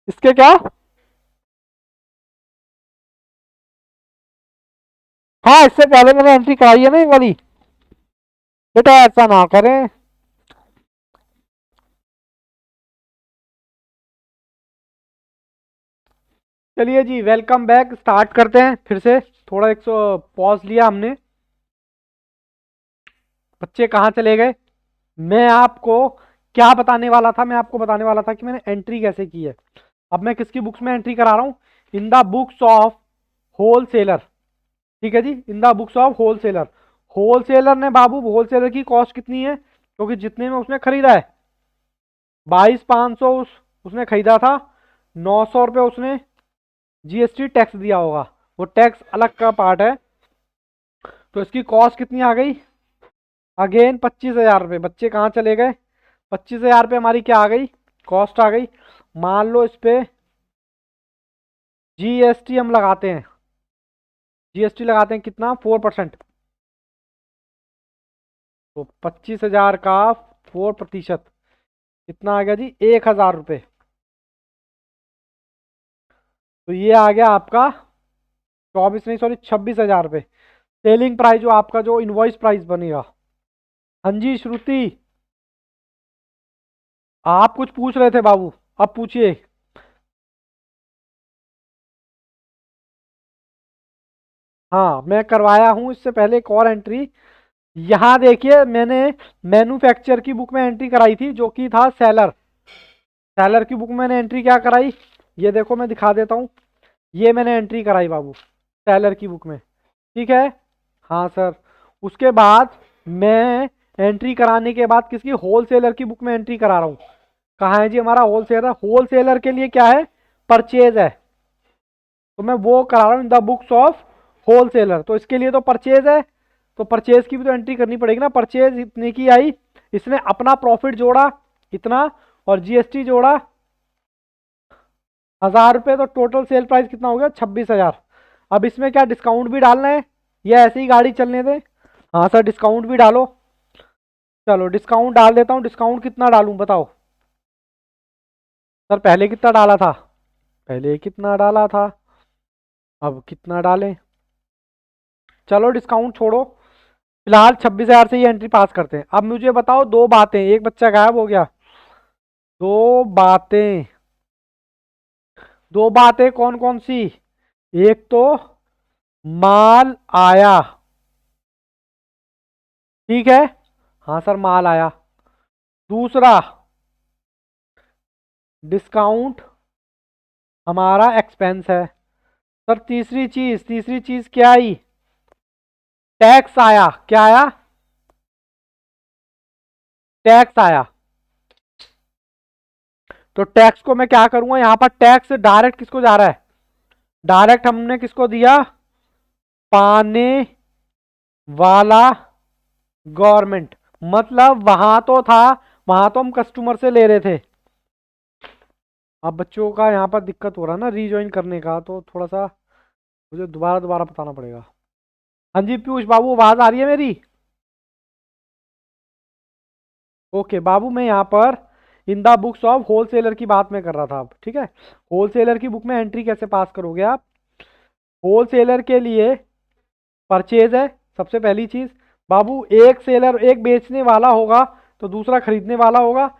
इसके क्या? हाँ इससे पहले मैंने एंट्री कराई है ना ये वाली। बेटा ऐसा ना करें। चलिए जी वेलकम बैक, स्टार्ट करते हैं फिर से। थोड़ा एक पॉज लिया हमने। बच्चे कहाँ चले गए? मैं आपको क्या बताने वाला था? मैं आपको बताने वाला था कि मैंने एंट्री कैसे की है। अब मैं किसकी बुक्स में एंट्री करा रहा हूँ? In the books of wholesaler. ठीक है जी, in the books of wholesaler. Wholesaler ने बाबू, होलसेलर की कॉस्ट कितनी है? क्योंकि जितने में उसने खरीदा है 22,500 उसने खरीदा था। 900 रुपये उसने जीएसटी टैक्स दिया होगा, वो टैक्स अलग का पार्ट है। तो इसकी कॉस्ट कितनी आ गई? अगेन 25,000 रुपये। बच्चे कहाँ चले गए? 25,000 रुपये हमारी क्या आ गई? कॉस्ट आ गई। मान लो इस पे जीएसटी हम लगाते हैं। जीएसटी लगाते हैं कितना? 4%। तो 25,000 का 4% कितना आ गया जी? 1,000 रुपये। तो ये आ गया आपका 24 नहीं सॉरी 26,000 रुपये सेलिंग प्राइस, जो आपका जो इनवॉइस प्राइस बनेगा। हाँ जी श्रुति, आप कुछ पूछ रहे थे बाबू, अब पूछिए। हाँ मैं करवाया हूँ इससे पहले एक और एंट्री। यहाँ देखिए मैंने मैन्युफैक्चर की बुक में एंट्री कराई थी, जो कि था सेलर। सेलर की बुक में मैंने एंट्री क्या कराई? ये देखो मैं दिखा देता हूँ। ये मैंने एंट्री कराई बाबू सेलर की बुक में। ठीक है, हाँ सर। उसके बाद मैं एंट्री कराने के बाद किसकी? होलसेलर की बुक में एंट्री करा रहा हूँ। कहाँ है जी हमारा होलसेलर? होलसेलर के लिए क्या है? परचेज है, तो मैं वो करा रहा हूँ in the books of wholesaler. तो इसके लिए तो परचेज है, तो परचेज की भी तो एंट्री करनी पड़ेगी ना। परचेज इतने की आई, इसने अपना प्रॉफिट जोड़ा इतना और जीएसटी जोड़ा 1000 रुपये, तो टोटल सेल प्राइस कितना हो गया 26,000। अब इसमें क्या डिस्काउंट भी डालना है या ऐसे ही गाड़ी चलने दें? हाँ सर डिस्काउंट भी डालो। चलो डिस्काउंट डाल देता हूँ। डिस्काउंट कितना डालूं बताओ सर? पहले कितना डाला था? पहले कितना डाला था, अब कितना डालें? चलो डिस्काउंट छोड़ो, फिलहाल 26,000 से ही एंट्री पास करते हैं। अब मुझे बताओ दो बातें, एक बच्चा गायब हो गया। दो बातें, दो बातें कौन कौन सी? एक तो माल आया, ठीक है, हाँ सर माल आया। दूसरा डिस्काउंट हमारा एक्सपेंस है। सर तीसरी चीज क्या आई? टैक्स आया। क्या आया? टैक्स आया। तो टैक्स को मैं क्या करूंगा, यहां पर टैक्स डायरेक्ट किसको जा रहा है? डायरेक्ट हमने किसको दिया? पाने वाला गवर्नमेंट। मतलब वहां तो था, वहां तो हम कस्टमर से ले रहे थे। अब बच्चों का यहाँ पर दिक्कत हो रहा है ना रीजॉइन करने का, तो थोड़ा सा मुझे दोबारा दोबारा बताना पड़ेगा। हाँ जी पीयूष बाबू आवाज आ रही है मेरी? ओके बाबू, मैं यहाँ पर इन द बुक्स ऑफ होलसेलर की बात मैं कर रहा था अब, ठीक है। होलसेलर की बुक में एंट्री कैसे पास करोगे आप? होलसेलर के लिए परचेज है सबसे पहली चीज। बाबू एक सेलर, एक बेचने वाला होगा तो दूसरा खरीदने वाला होगा।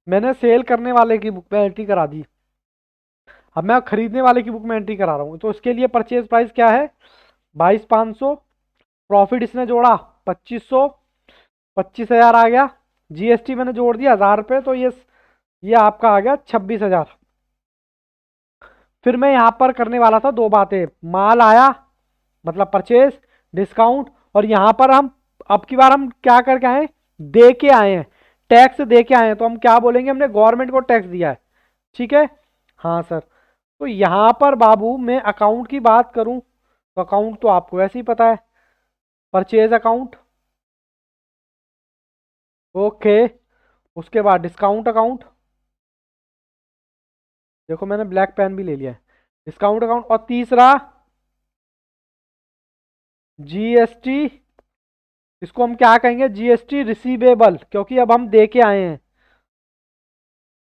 मैंने सेल करने वाले की बुक में एंट्री करा दी, अब मैं खरीदने वाले की बुक में एंट्री करा रहा हूँ। तो उसके लिए परचेज प्राइस क्या है? 22,500। प्रॉफिट इसने जोड़ा 2500, 25,000 आ गया। जीएसटी मैंने जोड़ दिया 1000 रुपये, तो ये आपका आ गया 26,000। फिर मैं यहाँ पर करने वाला था दो बातें, माल आया मतलब परचेज, डिस्काउंट, और यहाँ पर हम अब की बार हम क्या करके आए? दे के आए हैं, टैक्स दे के आए हैं। तो हम क्या बोलेंगे? हमने गवर्नमेंट को टैक्स दिया है, ठीक है। हाँ सर। तो यहाँ पर बाबू मैं अकाउंट की बात करूं तो अकाउंट तो आपको वैसे ही पता है, परचेज अकाउंट, ओके। उसके बाद डिस्काउंट अकाउंट, देखो मैंने ब्लैक पेन भी ले लिया है, डिस्काउंट अकाउंट। और तीसरा जीएसटी, इसको हम क्या कहेंगे? जीएसटी रिसीवेबल, क्योंकि अब हम दे के आए हैं।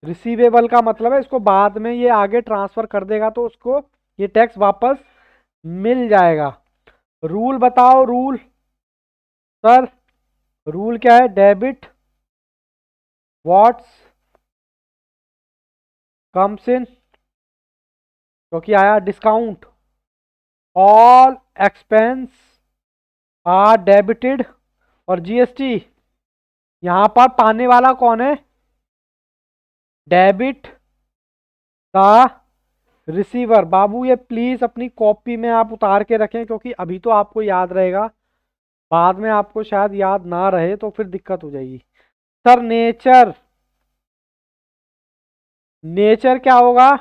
रिसीवेबल का मतलब है इसको बाद में ये आगे ट्रांसफर कर देगा तो उसको ये टैक्स वापस मिल जाएगा। रूल बताओ रूल सर। रूल क्या है? डेबिट व्हाट्स कम्स इन, क्योंकि आया discount, all expense are debited. और जीएसटी यहां पर पाने वाला कौन है? Debit the receiver. बाबू ये प्लीज अपनी कॉपी में आप उतार के रखें, क्योंकि अभी तो आपको याद रहेगा, बाद में आपको शायद याद ना रहे तो फिर दिक्कत हो जाएगी। सर नेचर, नेचर क्या होगा?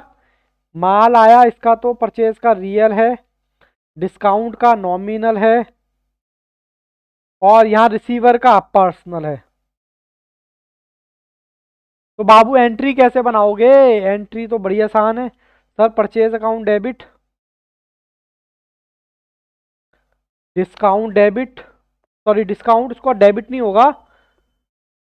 माल आया इसका तो परचेज का रियल है, डिस्काउंट का नॉमिनल है, और यहां रिसीवर का पर्सनल है। तो बाबू एंट्री कैसे बनाओगे? एंट्री तो बड़ी आसान है sir. Purchase account debit, discount debit, sorry discount इसको डेबिट नहीं होगा,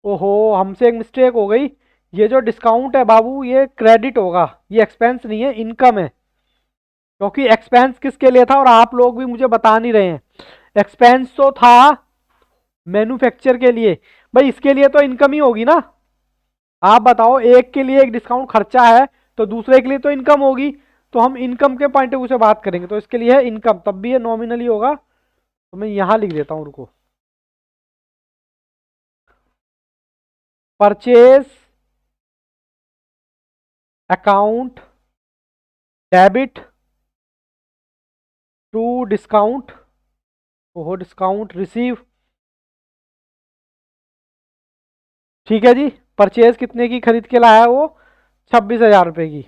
ओहो हमसे एक मिस्टेक हो गई। ये जो डिस्काउंट है बाबू ये क्रेडिट होगा, ये एक्सपेंस नहीं है, इनकम है। क्योंकि एक्सपेंस किसके लिए था और आप लोग भी मुझे बता नहीं रहे हैं। एक्सपेंस तो था मैन्युफैक्चर के लिए, भाई इसके लिए तो इनकम ही होगी ना। आप बताओ, एक के लिए एक डिस्काउंट खर्चा है तो दूसरे के लिए तो इनकम होगी। तो हम इनकम के पॉइंट ऑफ व्यू से बात करेंगे, तो इसके लिए है इनकम, तब भी ये नॉमिनली होगा। तो मैं यहां लिख देता हूं, रुको। Purchase account debit to discount, ओहो डिस्काउंट रिसीव, ठीक है जी। परचेज कितने की खरीद के लाया है वो? 26,000 रुपए की।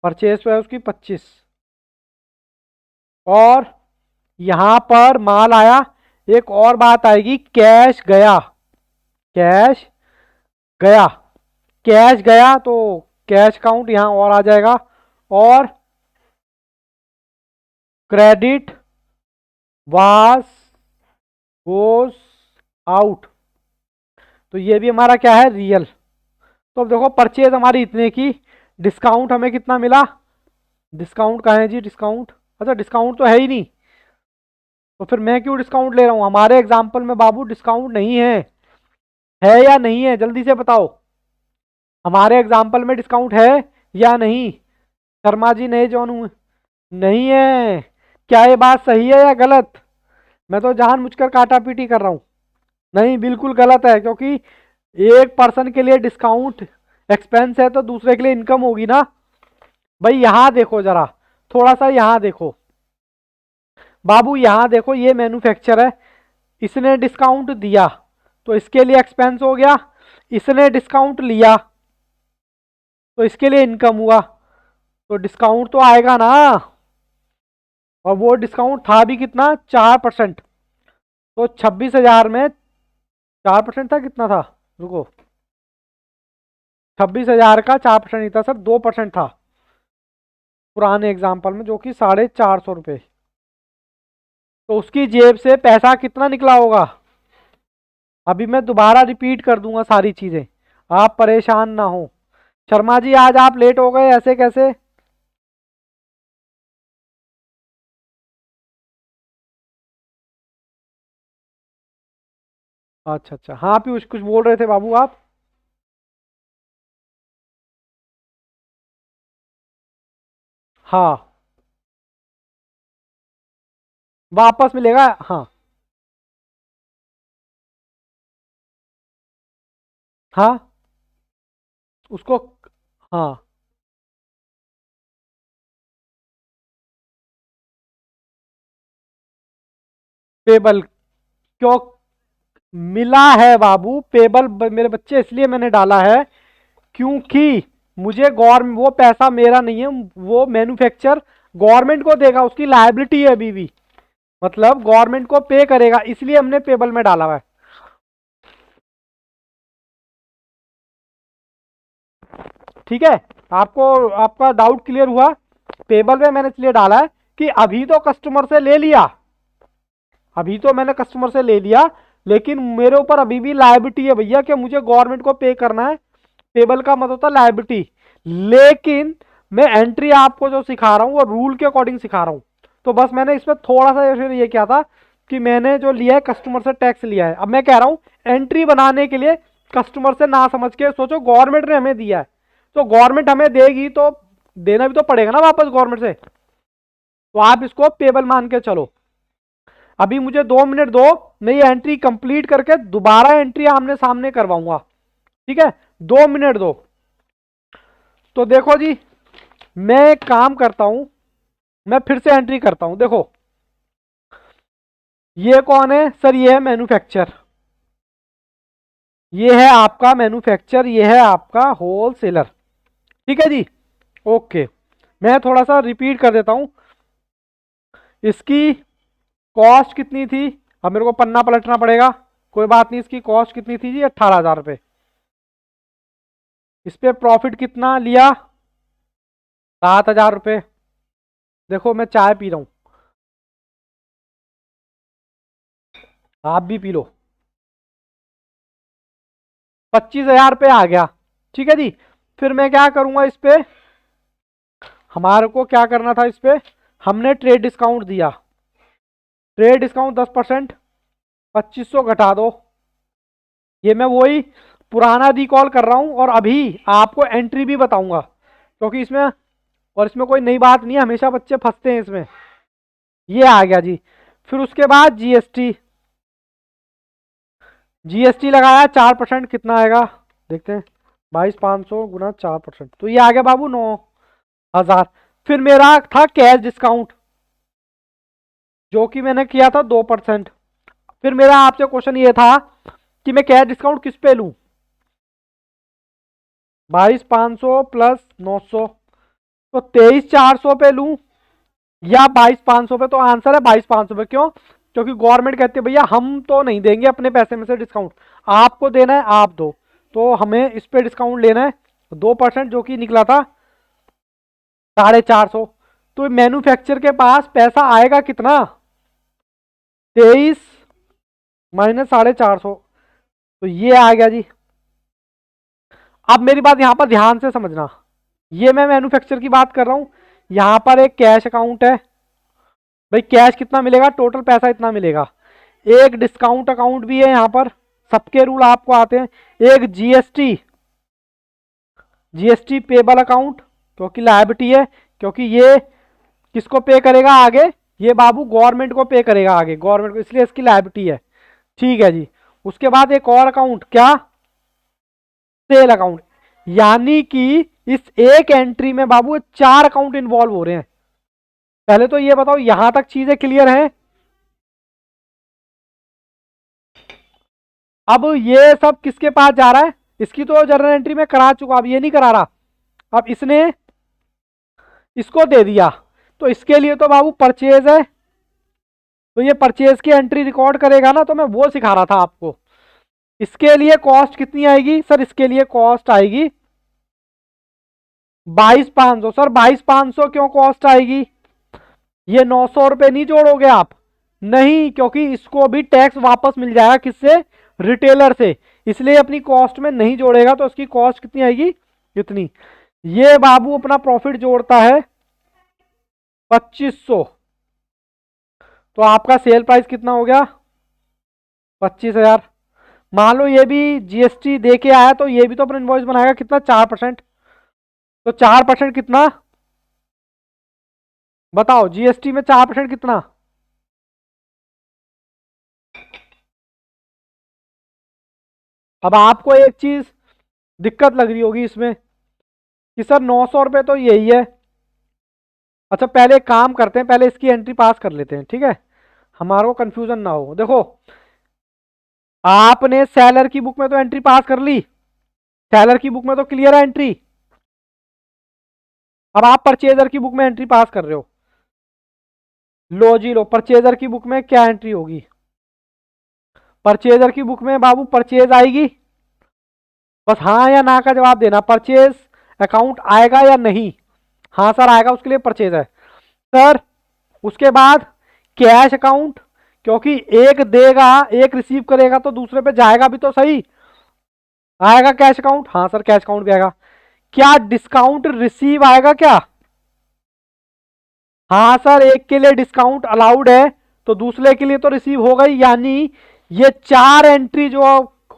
परचेज है उसकी 25, और यहां पर माल आया। एक और बात आएगी, कैश गया, कैश गया, कैश गया तो कैश काउंट यहां और आ जाएगा, और क्रेडिट वाज गोस आउट, तो ये भी हमारा क्या है, रियल। तो अब देखो परचेज हमारी इतने की, डिस्काउंट हमें कितना मिला, डिस्काउंट कहाँ है जी, डिस्काउंट, अच्छा डिस्काउंट तो है ही नहीं, तो फिर मैं क्यों डिस्काउंट ले रहा हूं, हमारे एग्जाम्पल में बाबू डिस्काउंट नहीं है या नहीं है, जल्दी से बताओ, हमारे एग्जाम्पल में डिस्काउंट है या नहीं। शर्मा जी नहीं जानू, नहीं है। क्या ये बात सही है या गलत, मैं तो जानबूझकर काटा पीटी कर रहा हूं। नहीं, बिल्कुल गलत है, क्योंकि एक पर्सन के लिए डिस्काउंट एक्सपेंस है तो दूसरे के लिए इनकम होगी ना। भाई यहां देखो जरा, थोड़ा सा यहां देखो बाबू, यहां देखो, ये मैन्युफैक्चर है, इसने डिस्काउंट दिया तो इसके लिए एक्सपेंस हो गया, इसने डिस्काउंट लिया तो इसके लिए इनकम हुआ, तो डिस्काउंट तो आएगा ना। और वो डिस्काउंट था भी कितना, 4%, तो 26,000 में 4% था, कितना था, रुको, 26,000 का 4% नहीं था सर, 2% था पुराने एग्जाम्पल में, जो कि 450 रुपये, तो उसकी जेब से पैसा कितना निकला होगा। अभी मैं दोबारा रिपीट कर दूंगा सारी चीजें, आप परेशान ना हो। शर्मा जी आज आप लेट हो गए, ऐसे कैसे। अच्छा अच्छा, हाँ पीयूष कुछ बोल रहे थे बाबू आप। हाँ, वापस मिलेगा, हाँ। हाँ उसको, हाँ पेबल, क्यों मिला है बाबू पेबल, मेरे बच्चे इसलिए मैंने डाला है क्योंकि मुझे गवर्नमेंट, वो पैसा मेरा नहीं है, वो मैन्युफैक्चर गवर्नमेंट को देगा, उसकी लायबिलिटी है अभी भी, मतलब गवर्नमेंट को पे करेगा, इसलिए हमने पेबल में डाला हुआ है। ठीक है, आपको आपका डाउट क्लियर हुआ। पेबल में मैंने इसलिए डाला है कि अभी तो कस्टमर से ले लिया, अभी तो मैंने कस्टमर से ले लिया, लेकिन मेरे ऊपर अभी भी लायबिलिटी है भैया, कि मुझे गवर्नमेंट को पे करना है। पेबल का मतलब होता है लायबिलिटी, लेकिन मैं एंट्री आपको जो सिखा रहा हूं वो रूल के अकॉर्डिंग सिखा रहा हूं। तो बस मैंने इसमें थोड़ा सा फिर ये किया था कि मैंने जो लिया है कस्टमर से टैक्स लिया है, अब मैं कह रहा हूं एंट्री बनाने के लिए कस्टमर से ना समझ के सोचो, गवर्नमेंट ने हमें दिया है तो गवर्नमेंट हमें देगी तो देना भी तो पड़ेगा ना वापस गवर्नमेंट से, तो आप इसको पेबल मान के चलो। अभी मुझे 2 मिनट दो, मैं ये एंट्री कंप्लीट करके दोबारा एंट्री आमने सामने करवाऊंगा, ठीक है, 2 मिनट दो। तो देखो जी, मैं एक काम करता हूं, मैं फिर से एंट्री करता हूं, देखो ये कौन है सर, ये है मैन्युफैक्चर, ये है आपका मैन्युफैक्चर, ये है आपका होलसेलर, ठीक है जी। ओके, मैं थोड़ा सा रिपीट कर देता हूं, इसकी कॉस्ट कितनी थी, अब मेरे को पन्ना पलटना पड़ेगा, कोई बात नहीं, इसकी कॉस्ट कितनी थी जी, 18,000 रुपये। इस पे प्रॉफिट कितना लिया, 7,000 रुपये। देखो मैं चाय पी रहा हूं, आप भी पी लो, 25,000 रुपये आ गया, ठीक है जी। फिर मैं क्या करूंगा इस पे, हमारे को क्या करना था इस पे, हमने ट्रेड डिस्काउंट दिया, ट्रेड डिस्काउंट 10%, 2500 घटा दो, ये मैं वही पुराना रिकॉल कर रहा हूं, और अभी आपको एंट्री भी बताऊंगा, क्योंकि इसमें, और इसमें कोई नई बात नहीं है, हमेशा बच्चे फंसते हैं इसमें। ये आ गया जी, फिर उसके बाद जीएसटी, जीएसटी लगाया 4%, कितना आएगा देखते हैं, 22,500 गुना 4%, तो ये आ गया बाबू 9,000। फिर मेरा था कैश डिस्काउंट, जो कि मैंने किया था 2%। फिर मेरा आपसे क्वेश्चन ये था कि मैं कैश डिस्काउंट किस पे लूं, 22,500 प्लस 900, तो 23,400 पे लूं या 22,500 पे? तो आंसर है 22,500 पे। क्यों? क्योंकि गवर्नमेंट कहती है भैया हम तो नहीं देंगे अपने पैसे में से डिस्काउंट, आपको देना है आप दो, तो हमें इस पे डिस्काउंट लेना है 2%, जो कि निकला था 450। तो मैन्युफैक्चर के पास पैसा आएगा कितना? 23 माइनस 450, तो ये आ गया जी। अब मेरी बात यहां पर ध्यान से समझना, ये मैं मैन्युफैक्चर की बात कर रहा हूं, यहां पर एक कैश अकाउंट है, भाई कैश कितना मिलेगा? टोटल पैसा इतना मिलेगा। एक डिस्काउंट अकाउंट भी है यहां पर, सबके रूल आपको आते हैं। एक जीएसटी, जीएसटी पेबल अकाउंट, क्योंकि लायबिलिटी है, क्योंकि ये किसको पे करेगा आगे? ये बाबू गवर्नमेंट को पे करेगा आगे, गवर्नमेंट को, इसलिए इसकी लायबिलिटी है। ठीक है जी। उसके बाद एक और अकाउंट, क्या? Sale account. यानी कि इस एक एंट्री में बाबू 4 अकाउंट इन्वॉल्व हो रहे हैं। पहले तो ये बताओ यहां तक चीजें क्लियर हैं? अब ये सब किसके पास जा रहा है? इसकी तो जर्नल एंट्री में करा चुका, अब ये नहीं करा रहा, अब इसने इसको दे दिया, तो इसके लिए तो बाबू परचेज है, तो ये परचेज की एंट्री रिकॉर्ड करेगा ना, तो मैं वो सिखा रहा था आपको। इसके लिए कॉस्ट कितनी आएगी सर? इसके लिए कॉस्ट आएगी 22,500। सर 22,500 क्यों कॉस्ट आएगी? ये 900 रुपए नहीं जोड़ोगे आप? नहीं, क्योंकि इसको भी टैक्स वापस मिल जाएगा, किससे? रिटेलर से, इसलिए अपनी कॉस्ट में नहीं जोड़ेगा, तो उसकी कॉस्ट कितनी आएगी? कितनी? ये बाबू अपना प्रॉफिट जोड़ता है 2500, तो आपका सेल प्राइस कितना हो गया? 25,000। मान लो ये भी जीएसटी दे के आया, तो ये भी तो अपना इनवॉइस बनाएगा कितना? 4%। तो 4% कितना बताओ? जीएसटी में 4% कितना? अब आपको एक चीज दिक्कत लग रही होगी इसमें कि सर 900 रुपए तो यही है। अच्छा पहले एक काम करते हैं, पहले इसकी एंट्री पास कर लेते हैं, ठीक है, हमारे को कंफ्यूजन ना हो। देखो आपने सेलर की बुक में तो एंट्री पास कर ली, सेलर की बुक में तो क्लियर है एंट्री। अब आप परचेजर की बुक में एंट्री पास कर रहे हो, लो जी लो, परचेजर की बुक में क्या एंट्री होगी? परचेजर की बुक में बाबू परचेज आएगी, बस हाँ या ना का जवाब देना। परचेज अकाउंट आएगा या नहीं? हाँ सर आएगा, उसके लिए परचेज है सर। उसके बाद कैश अकाउंट, क्योंकि एक देगा एक रिसीव करेगा, तो दूसरे पे जाएगा भी तो सही, आएगा कैश अकाउंट। हाँ सर कैश अकाउंट भी आएगा। क्या डिस्काउंट रिसीव आएगा क्या? हाँ सर, एक के लिए डिस्काउंट अलाउड है, तो दूसरे के लिए तो रिसीव होगा ही। यानी ये 4 एंट्री जो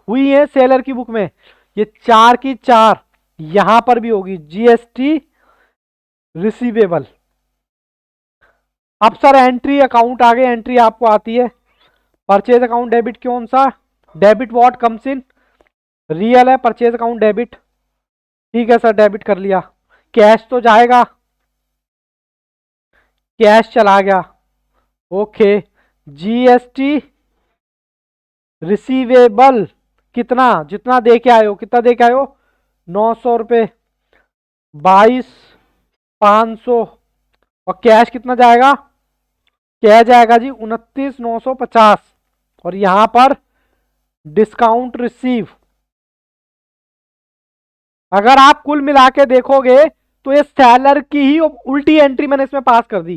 हुई है सेलर की बुक में, ये 4 की 4 यहां पर भी होगी, जीएसटी रिसीवेबल। अब सर एंट्री अकाउंट आ गए, एंट्री आपको आती है परचेज अकाउंट डेबिट, कौन सा? Debit what comes in real है, परचेज अकाउंट डेबिट। ठीक है सर डेबिट कर लिया। कैश तो जाएगा, कैश चला गया, ओके। जीएसटी रिसीवेबल कितना? जितना दे के आयो, कितना दे के आयो? 900 रुपये, 22,500। और कैश कितना जाएगा? क्या जाएगा जी? 29,950। और यहां पर डिस्काउंट रिसीव, अगर आप कुल मिला के देखोगे तो ये सेलर की ही उल्टी एंट्री मैंने इसमें पास कर दी,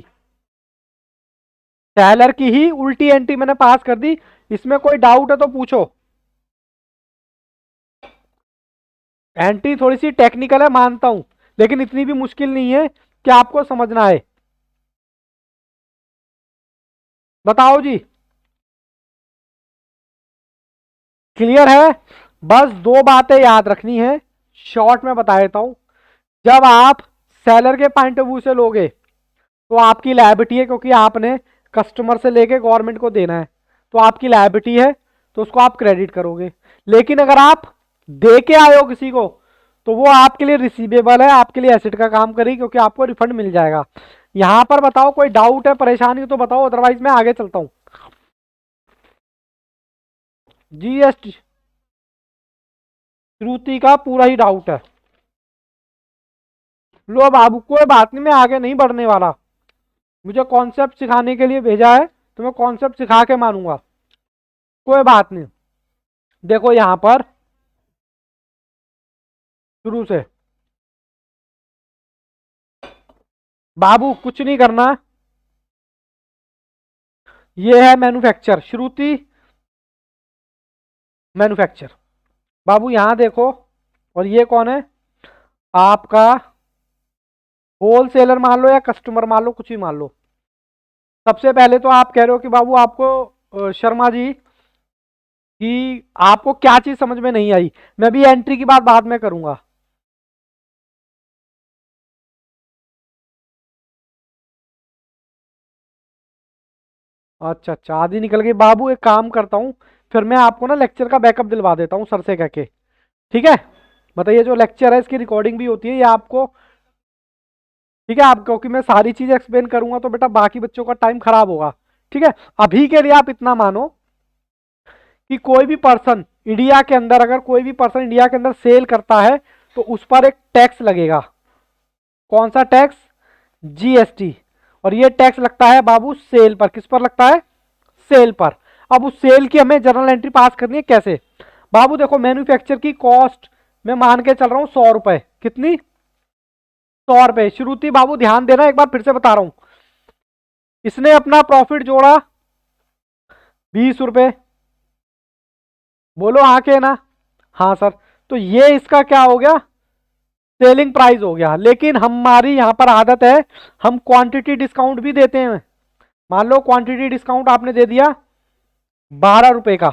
सेलर की ही उल्टी एंट्री मैंने पास कर दी। इसमें कोई डाउट है तो पूछो। एंट्री थोड़ी सी टेक्निकल है मानता हूं, लेकिन इतनी भी मुश्किल नहीं है कि आपको समझना है। बताओ जी, क्लियर है? बस 2 बातें याद रखनी है, शॉर्ट में बता देता हूं। जब आप सेलर के पॉइंट ऑफ व्यू से लोगे तो आपकी लायबिलिटी है, क्योंकि आपने कस्टमर से लेके गवर्नमेंट को देना है, तो आपकी लायबिलिटी है, तो उसको आप क्रेडिट करोगे। लेकिन अगर आप दे के आए हो किसी को, तो वो आपके लिए रिसीवेबल है, आपके लिए एसेट का काम करेगी, क्योंकि आपको रिफंड मिल जाएगा। यहां पर बताओ कोई डाउट है, परेशानी हो तो बताओ, अदरवाइज मैं आगे चलता हूं। जीएसटी श्रुति का पूरा ही डाउट है। लो बाबू कोई बात नहीं, मैं आगे नहीं बढ़ने वाला। मुझे कॉन्सेप्ट सिखाने के लिए भेजा है तो मैं कॉन्सेप्ट सिखा के मानूंगा। कोई बात नहीं। देखो यहां पर शुरू से बाबू कुछ नहीं करना। ये है मैन्युफैक्चर, श्रुति मैन्युफैक्चर। बाबू यहां देखो, और ये कौन है आपका, होलसेलर मान लो या कस्टमर मान लो, कुछ भी मान लो। सबसे पहले तो आप कह रहे हो कि बाबू आपको शर्मा जी कि आपको क्या चीज समझ में नहीं आई। मैं भी एंट्री की बात बाद में करूंगा। अच्छा अच्छा, आधी निकल गई। बाबू एक काम करता हूँ, फिर मैं आपको ना लेक्चर का बैकअप दिलवा देता हूँ सर से कह के। ठीक है, मतलब ये जो लेक्चर है इसकी रिकॉर्डिंग भी होती है ये आपको। ठीक है, आप क्योंकि मैं सारी चीजें एक्सप्लेन करूंगा तो बेटा बाकी बच्चों का टाइम खराब होगा। ठीक है, अभी के लिए आप इतना मानो कि कोई भी पर्सन इंडिया के अंदर, अगर कोई भी पर्सन इंडिया के अंदर सेल करता है तो उस पर एक टैक्स लगेगा। कौन सा टैक्स? जीएसटी। और ये टैक्स लगता है बाबू सेल पर। किस पर लगता है? सेल पर। अब उस सेल की हमें जर्नल एंट्री पास करनी है। कैसे? बाबू देखो, मैन्युफैक्चर की कॉस्ट मैं मान के चल रहा हूं 100 रुपए। कितनी? 100 रुपए। श्रुति बाबू ध्यान देना, एक बार फिर से बता रहा हूं। इसने अपना प्रॉफिट जोड़ा 20 रुपए। बोलो हाँ के ना? हाँ सर। तो ये इसका क्या हो गया? सेलिंग प्राइस हो गया। लेकिन हमारी यहां पर आदत है, हम क्वांटिटी डिस्काउंट भी देते हैं। मान लो क्वांटिटी डिस्काउंट आपने दे दिया 12 रुपए का,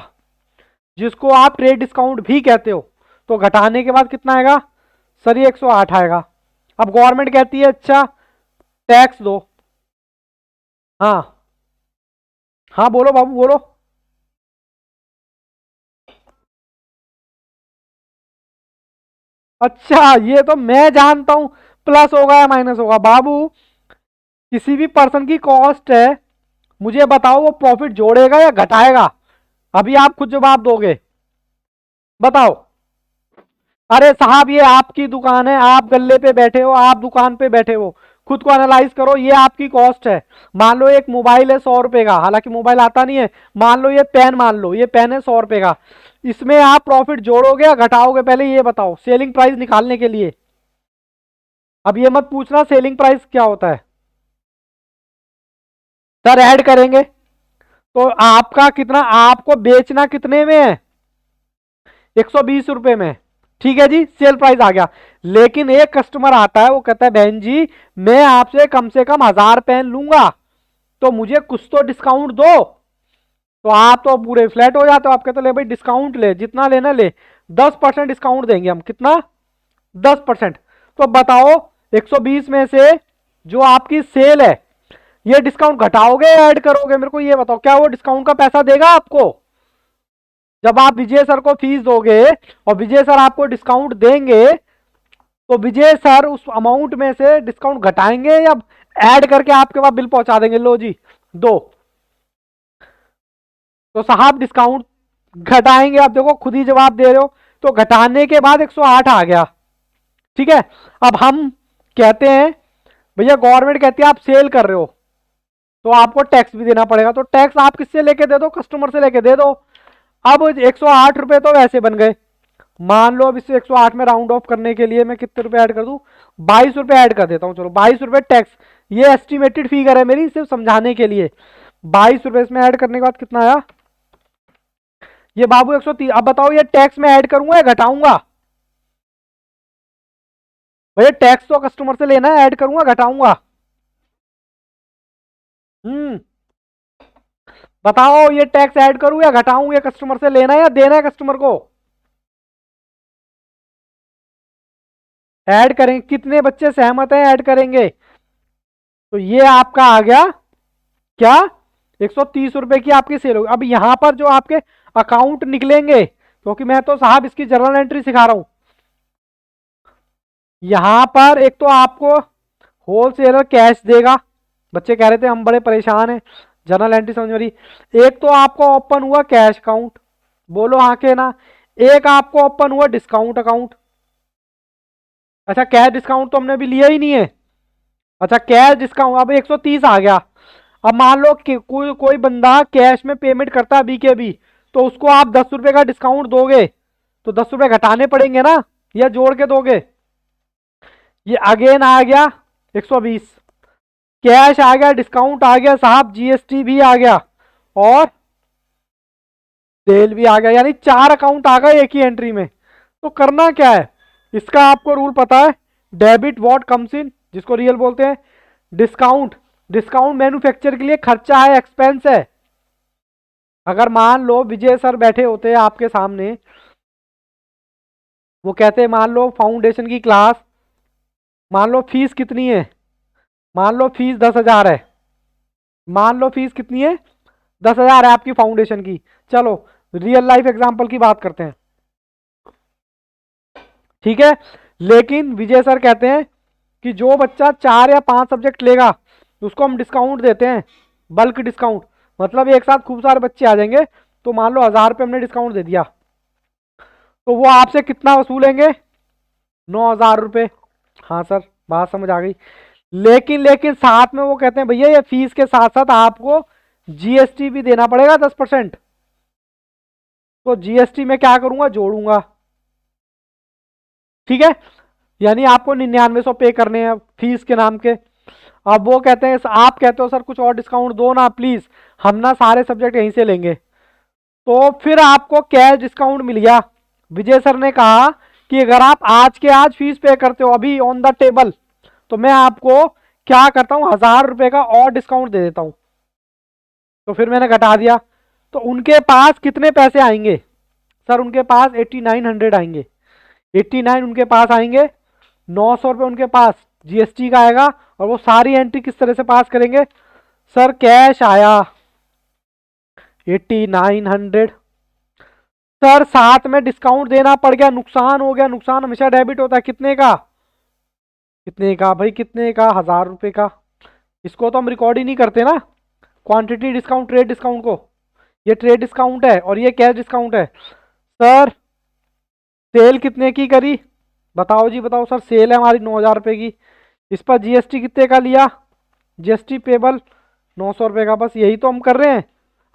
जिसको आप ट्रेड डिस्काउंट भी कहते हो। तो घटाने के बाद कितना आएगा? सर ये 108 आएगा। अब गवर्नमेंट कहती है अच्छा टैक्स दो। हाँ हाँ, बोलो बाबू बोलो। अच्छा, ये तो मैं जानता हूं प्लस होगा या माइनस होगा। बाबू किसी भी पर्सन की कॉस्ट है, मुझे बताओ वो प्रॉफिट जोड़ेगा या घटाएगा? अभी आप खुद जवाब दोगे, बताओ। अरे साहब ये आपकी दुकान है, आप गल्ले पे बैठे हो, आप दुकान पे बैठे हो, खुद को एनालाइज करो। ये आपकी कॉस्ट है। मान लो एक मोबाइल है 100 रुपए का, हालांकि मोबाइल आता नहीं है। मान लो ये पेन, मान लो ये पेन है 100 रुपए का। इसमें आप प्रॉफिट जोड़ोगे या घटाओगे? पहले ये बताओ, सेलिंग प्राइस निकालने के लिए। अब ये मत पूछना सेलिंग प्राइस क्या होता है। सर ऐड करेंगे। तो आपका कितना, आपको बेचना कितने में है? 120 रुपए में। ठीक है जी, सेल प्राइस आ गया। लेकिन एक कस्टमर आता है, वो कहता है बहन जी मैं आपसे कम से कम 1000 पेन लूंगा, तो मुझे कुछ तो डिस्काउंट दो। तो आप तो पूरे फ्लैट हो जाते हो, आप कहते ले भाई डिस्काउंट ले, जितना लेना ले। 10% डिस्काउंट देंगे हम। कितना? 10%। तो बताओ 120 में से जो आपकी सेल है, ये डिस्काउंट घटाओगे या ऐड करोगे? मेरे को ये बताओ, क्या वो डिस्काउंट का पैसा देगा आपको? जब आप विजय सर को फीस दोगे और विजय सर आपको डिस्काउंट देंगे, तो विजय सर उस अमाउंट में से डिस्काउंट घटाएंगे या ऐड करके आपके पास बिल पहुंचा देंगे, लो जी दो? तो साहब डिस्काउंट घटाएंगे। आप देखो खुद ही जवाब दे रहे हो। तो घटाने के बाद 108 आ गया। ठीक है, अब हम कहते हैं भैया, गवर्नमेंट कहती है आप सेल कर रहे हो तो आपको टैक्स भी देना पड़ेगा। तो टैक्स आप किससे लेके दे दो? कस्टमर से लेके दे दो। अब 108 रुपए तो वैसे बन गए। मान लो अब इसे 108 में राउंड ऑफ करने के लिए मैं कितने रुपए ऐड कर दूं? 22 रुपए ऐड कर देता हूं। चलो 22 रुपए टैक्स, ये एस्टिमेटेड फिगर है मेरी, सिर्फ समझाने के लिए। 22 रुपए इसमें ऐड करने के बाद कितना आया? ये बाबू 130। अब बताओ ये टैक्स में ऐड करूंगा या घटाऊंगा? भैया टैक्स तो कस्टमर से लेना है, ऐड करूंगा घटाऊंगा? हम्म, बताओ ये टैक्स ऐड करूं या घटाऊं? ये कस्टमर से लेना है या देना है कस्टमर को? ऐड करेंगे। कितने बच्चे सहमत हैं ऐड करेंगे? तो ये आपका आ गया क्या? 130 रुपए की आपकी सेल होगी। अब यहां पर जो आपके अकाउंट निकलेंगे, क्योंकि मैं तो साहब इसकी जर्नल एंट्री सिखा रहा हूं। यहां पर एक तो आपको होलसेलर कैश देगा। बच्चे कह रहे थे हम बड़े परेशान हैं, जर्नल एंट्री समझ में रही। एक तो आपको ओपन हुआ कैश अकाउंट, बोलो हाँ के ना? एक आपको ओपन हुआ डिस्काउंट अकाउंट। अच्छा कैश डिस्काउंट तो हमने अभी लिया ही नहीं है। अच्छा कैश डिस्काउंट अब 130 आ गया। अब मान लो कि कोई बंदा कैश में पेमेंट करता है अभी के अभी, तो उसको आप 10 रुपए का डिस्काउंट दोगे तो 10 रुपए घटाने पड़ेंगे ना, या जोड़ के दोगे। ये अगेन आ गया 120, कैश आ गया, डिस्काउंट आ गया साहब, जीएसटी भी आ गया और सेल भी आ गया, यानी 4 अकाउंट आ गए एक ही एंट्री में। तो करना क्या है, इसका आपको रूल पता है, डेबिट व्हाट कम्स इन, जिसको रियल बोलते हैं। डिस्काउंट, डिस्काउंट मैन्युफैक्चर के लिए खर्चा है, एक्सपेंस है। अगर मान लो विजय सर बैठे होते हैं आपके सामने, वो कहते हैं मान लो फाउंडेशन की क्लास, मान लो फीस कितनी है, मान लो फीस 10,000 है, मान लो फीस कितनी है 10,000 है आपकी फाउंडेशन की। चलो रियल लाइफ एग्जांपल की बात करते हैं, ठीक है। लेकिन विजय सर कहते हैं कि जो बच्चा 4 या 5 सब्जेक्ट लेगा उसको हम डिस्काउंट देते हैं, बल्क डिस्काउंट, मतलब एक साथ खूब सारे बच्चे आ जाएंगे, तो मान लो 1,000 रुपये हमने डिस्काउंट दे दिया, तो वो आपसे कितना वसूलेंगे, 9,000 रुपये। हाँ सर बात समझ आ गई। लेकिन लेकिन साथ में वो कहते हैं भैया ये फीस के साथ साथ आपको जीएसटी भी देना पड़ेगा 10%। तो जीएसटी में क्या करूंगा, जोड़ूंगा, ठीक है। यानी आपको 9900 पे करने हैं फीस के नाम के। अब वो कहते हैं, आप कहते हो सर कुछ और डिस्काउंट दो ना प्लीज, हम ना सारे सब्जेक्ट यहीं से लेंगे। तो फिर आपको कैश डिस्काउंट मिल गया। विजय सर ने कहा कि अगर आप आज के आज फीस पे करते हो अभी ऑन द टेबल, तो मैं आपको क्या करता हूं, 1,000 रुपए का और डिस्काउंट दे देता हूं। तो फिर मैंने घटा दिया, तो उनके पास कितने पैसे आएंगे सर, उनके पास 8900 आएंगे, 89 उनके पास आएंगे, 900 रुपये उनके पास जीएसटी का आएगा। और वो सारी एंट्री किस तरह से पास करेंगे, सर कैश आया 8900, सर साथ में डिस्काउंट देना पड़ गया, नुकसान हो गया, नुकसान हमेशा डेबिट होता है, कितने का, कितने का भाई, कितने का, 1,000 रुपये का। इसको तो हम रिकॉर्ड ही नहीं करते ना, क्वांटिटी डिस्काउंट ट्रेड डिस्काउंट को, ये ट्रेड डिस्काउंट है और ये कैश डिस्काउंट है। सर सेल कितने की करी, बताओ जी बताओ सर, सेल है हमारी 9,000 रुपये की, इस पर जीएसटी कितने का लिया, जीएसटी पेबल 900 रुपये का, बस यही तो हम कर रहे हैं।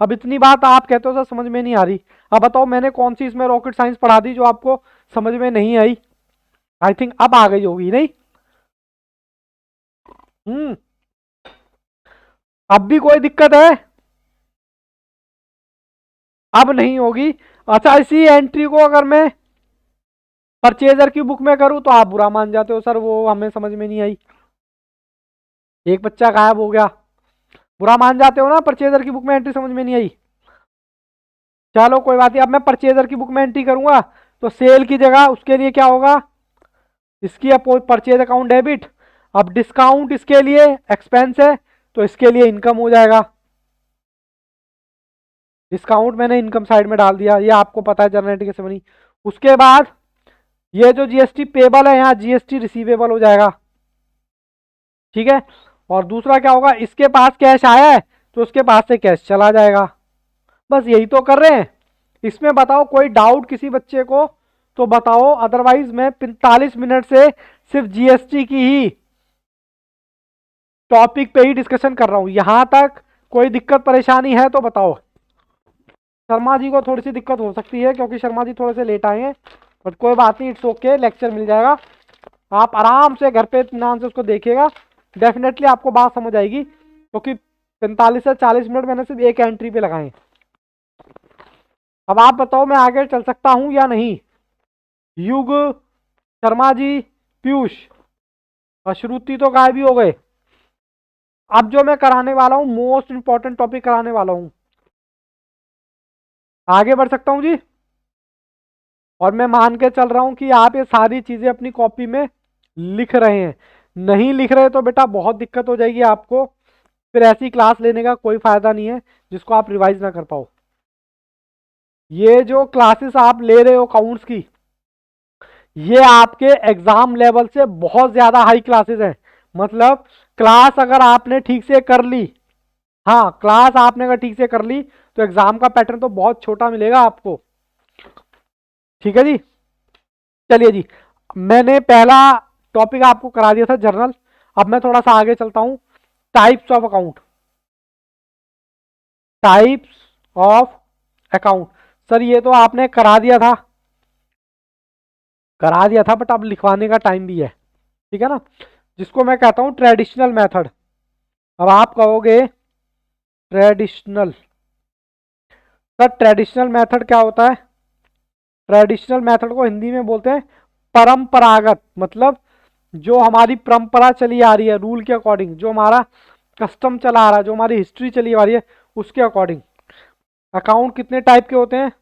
अब इतनी बात आप कहते हो सर समझ में नहीं आ रही, अब बताओ मैंने कौन सी इसमें रॉकेट साइंस पढ़ा दी जो आपको समझ में नहीं आई। आई थिंक अब आ गई होगी नहीं। हम्म, अब भी कोई दिक्कत है, अब नहीं होगी। अच्छा इसी एंट्री को अगर मैं परचेजर की बुक में करूं तो आप बुरा मान जाते हो सर वो हमें समझ में नहीं आई, एक बच्चा गायब हो गया, बुरा मान जाते हो ना, परचेजर की बुक में एंट्री समझ में नहीं आई। चलो कोई बात नहीं, अब मैं परचेजर की बुक में एंट्री करूंगा तो सेल की जगह उसके लिए क्या होगा, इसकी परचेज अकाउंट डेबिट, अब डिस्काउंट इसके लिए एक्सपेंस है तो इसके लिए इनकम हो जाएगा। डिस्काउंट मैंने इनकम साइड में डाल दिया, ये आपको पता है जनरेट कैसे बनी। उसके बाद ये जो जीएसटी पेबल है यहाँ जीएसटी रिसीवेबल हो जाएगा, ठीक है। और दूसरा क्या होगा, इसके पास कैश आया है तो उसके पास से कैश चला जाएगा, बस यही तो कर रहे हैं। इसमें बताओ कोई डाउट किसी बच्चे को तो बताओ, अदरवाइज मैं 45 मिनट से सिर्फ जीएसटी की ही टॉपिक पे ही डिस्कशन कर रहा हूं, यहां तक कोई दिक्कत परेशानी है तो बताओ। शर्मा जी को थोड़ी सी दिक्कत हो सकती है क्योंकि शर्मा जी थोड़े से लेट आए हैं, बट कोई बात नहीं, इट्स ओके, लेक्चर मिल जाएगा, आप आराम से घर पे इत्मीनान से उसको देखिएगा, डेफिनेटली आपको बात समझ आएगी, क्योंकि 45 से 40 मिनट मैंने सिर्फ एक एंट्री पे लगाए। अब आप बताओ मैं आगे चल सकता हूं या नहीं। युग, शर्मा जी, पीयूष और श्रुति तो गायब ही हो गए। अब जो मैं कराने वाला हूं मोस्ट इंपॉर्टेंट टॉपिक कराने वाला हूं, आगे बढ़ सकता हूं जी। और मैं मान के चल रहा हूं कि आप ये सारी चीजें अपनी कॉपी में लिख रहे हैं, नहीं लिख रहे तो बेटा बहुत दिक्कत हो जाएगी आपको, फिर ऐसी क्लास लेने का कोई फायदा नहीं है जिसको आप रिवाइज ना कर पाओ। ये जो क्लासेस आप ले रहे हो अकाउंट्स की, ये आपके एग्जाम लेवल से बहुत ज्यादा हाई क्लासेस हैं, मतलब क्लास अगर आपने ठीक से कर ली, हाँ क्लास आपने अगर ठीक से कर ली तो एग्जाम का पैटर्न तो बहुत छोटा मिलेगा आपको, ठीक है जी। चलिए जी, मैंने पहला टॉपिक आपको करा दिया था जर्नल। अब मैं थोड़ा सा आगे चलता हूं। Types of account, types of account, sir ये तो आपने करा दिया था बट अब लिखवाने का टाइम भी है, ठीक है ना, जिसको मैं कहता हूं ट्रेडिशनल मेथड। अब आप कहोगे ट्रेडिशनल, सर ट्रेडिशनल मेथड क्या होता है? ट्रेडिशनल मेथड को हिंदी में बोलते हैं परंपरागत, मतलब जो हमारी परंपरा चली आ रही है, रूल के अकॉर्डिंग, जो हमारा कस्टम चला आ रहा है, जो हमारी हिस्ट्री चली आ रही है उसके अकॉर्डिंग। अकाउंट कितने टाइप के होते हैं?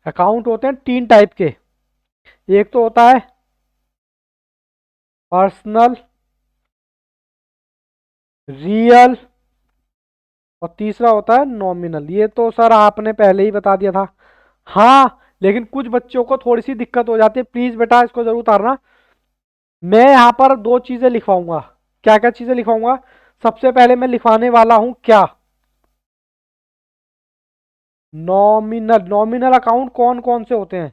अकाउंट होते हैं 3 टाइप के। एक तो होता है पर्सनल, रियल, और तीसरा होता है नॉमिनल। ये तो सर आपने पहले ही बता दिया था। हाँ, लेकिन कुछ बच्चों को थोड़ी सी दिक्कत हो जाती है, प्लीज बेटा इसको जरूर उतारना। मैं यहाँ पर 2 चीजें लिखवाऊंगा। क्या क्या चीजें लिखवाऊंगा? सबसे पहले मैं लिखवाने वाला हूं क्या? नॉमिनल। नॉमिनल अकाउंट कौन कौन से होते हैं?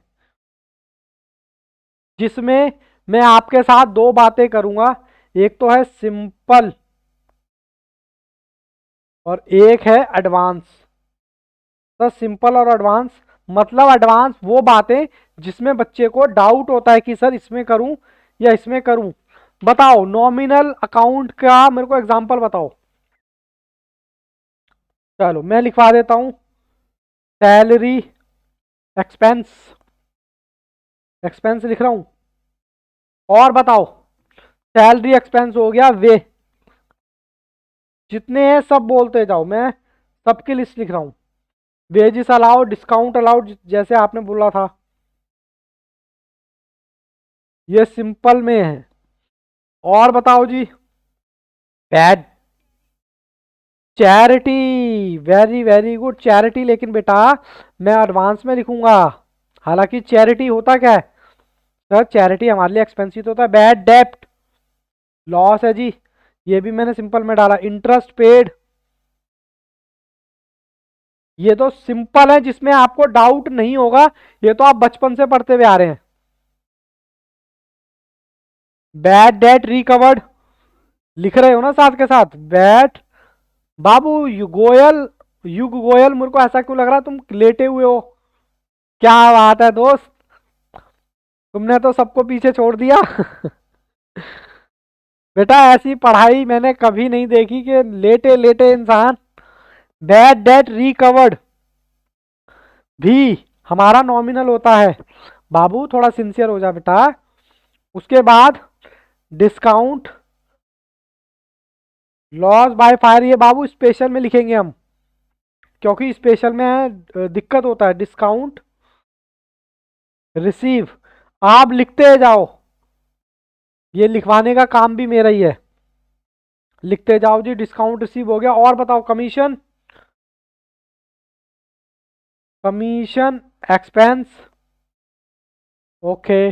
जिसमें मैं आपके साथ 2 बातें करूंगा। एक तो है सिंपल और एक है एडवांस। तो सिंपल और एडवांस मतलब एडवांस वो बातें जिसमें बच्चे को डाउट होता है कि सर इसमें करूं या इसमें करूं। बताओ नॉमिनल अकाउंट का मेरे को एग्जांपल बताओ। चलो मैं लिखवा देता हूं, सैलरी एक्सपेंस, एक्सपेंस लिख रहा हूं। और बताओ, सैलरी एक्सपेंस हो गया, वे जितने हैं सब बोलते जाओ, मैं सबकी लिस्ट लिख रहा हूं। वेजिस अलाउड, डिस्काउंट अलाउड, जैसे आपने बोला था, ये सिंपल में है। और बताओ जी, bad, charity, very very good, charity. लेकिन बेटा मैं एडवांस में लिखूंगा। हालांकि चैरिटी होता क्या है सर? चैरिटी हमारे लिए एक्सपेंसिव तो होता है। बैड डेप्ट, लॉस है जी, ये भी मैंने सिंपल में डाला। इंटरेस्ट पेड, ये तो सिंपल है जिसमें आपको डाउट नहीं होगा, ये तो आप बचपन से पढ़ते हुए आ रहे हैं। बैड डेट रिकवर्ड, लिख रहे हो ना साथ के साथ? बैड बाबू गोयल, युग गोयल, मेरे को ऐसा क्यों लग रहा है तुम लेटे हुए हो? क्या बात है दोस्त, तुमने तो सबको पीछे छोड़ दिया। बेटा ऐसी पढ़ाई मैंने कभी नहीं देखी कि लेटे लेटे इंसान। बैड डेट रिकवर्ड भी हमारा नॉमिनल होता है। बाबू थोड़ा सिंसियर हो जा बेटा। उसके बाद डिस्काउंट लॉस बाय फायर, ये बाबू स्पेशल में लिखेंगे हम, क्योंकि स्पेशल में दिक्कत होता है। डिस्काउंट रिसीव, आप लिखते जाओ, ये लिखवाने का काम भी मेरा ही है। लिखते जाओ जी, डिस्काउंट रिसीव हो गया। और बताओ कमीशन, कमीशन एक्सपेंस, ओके।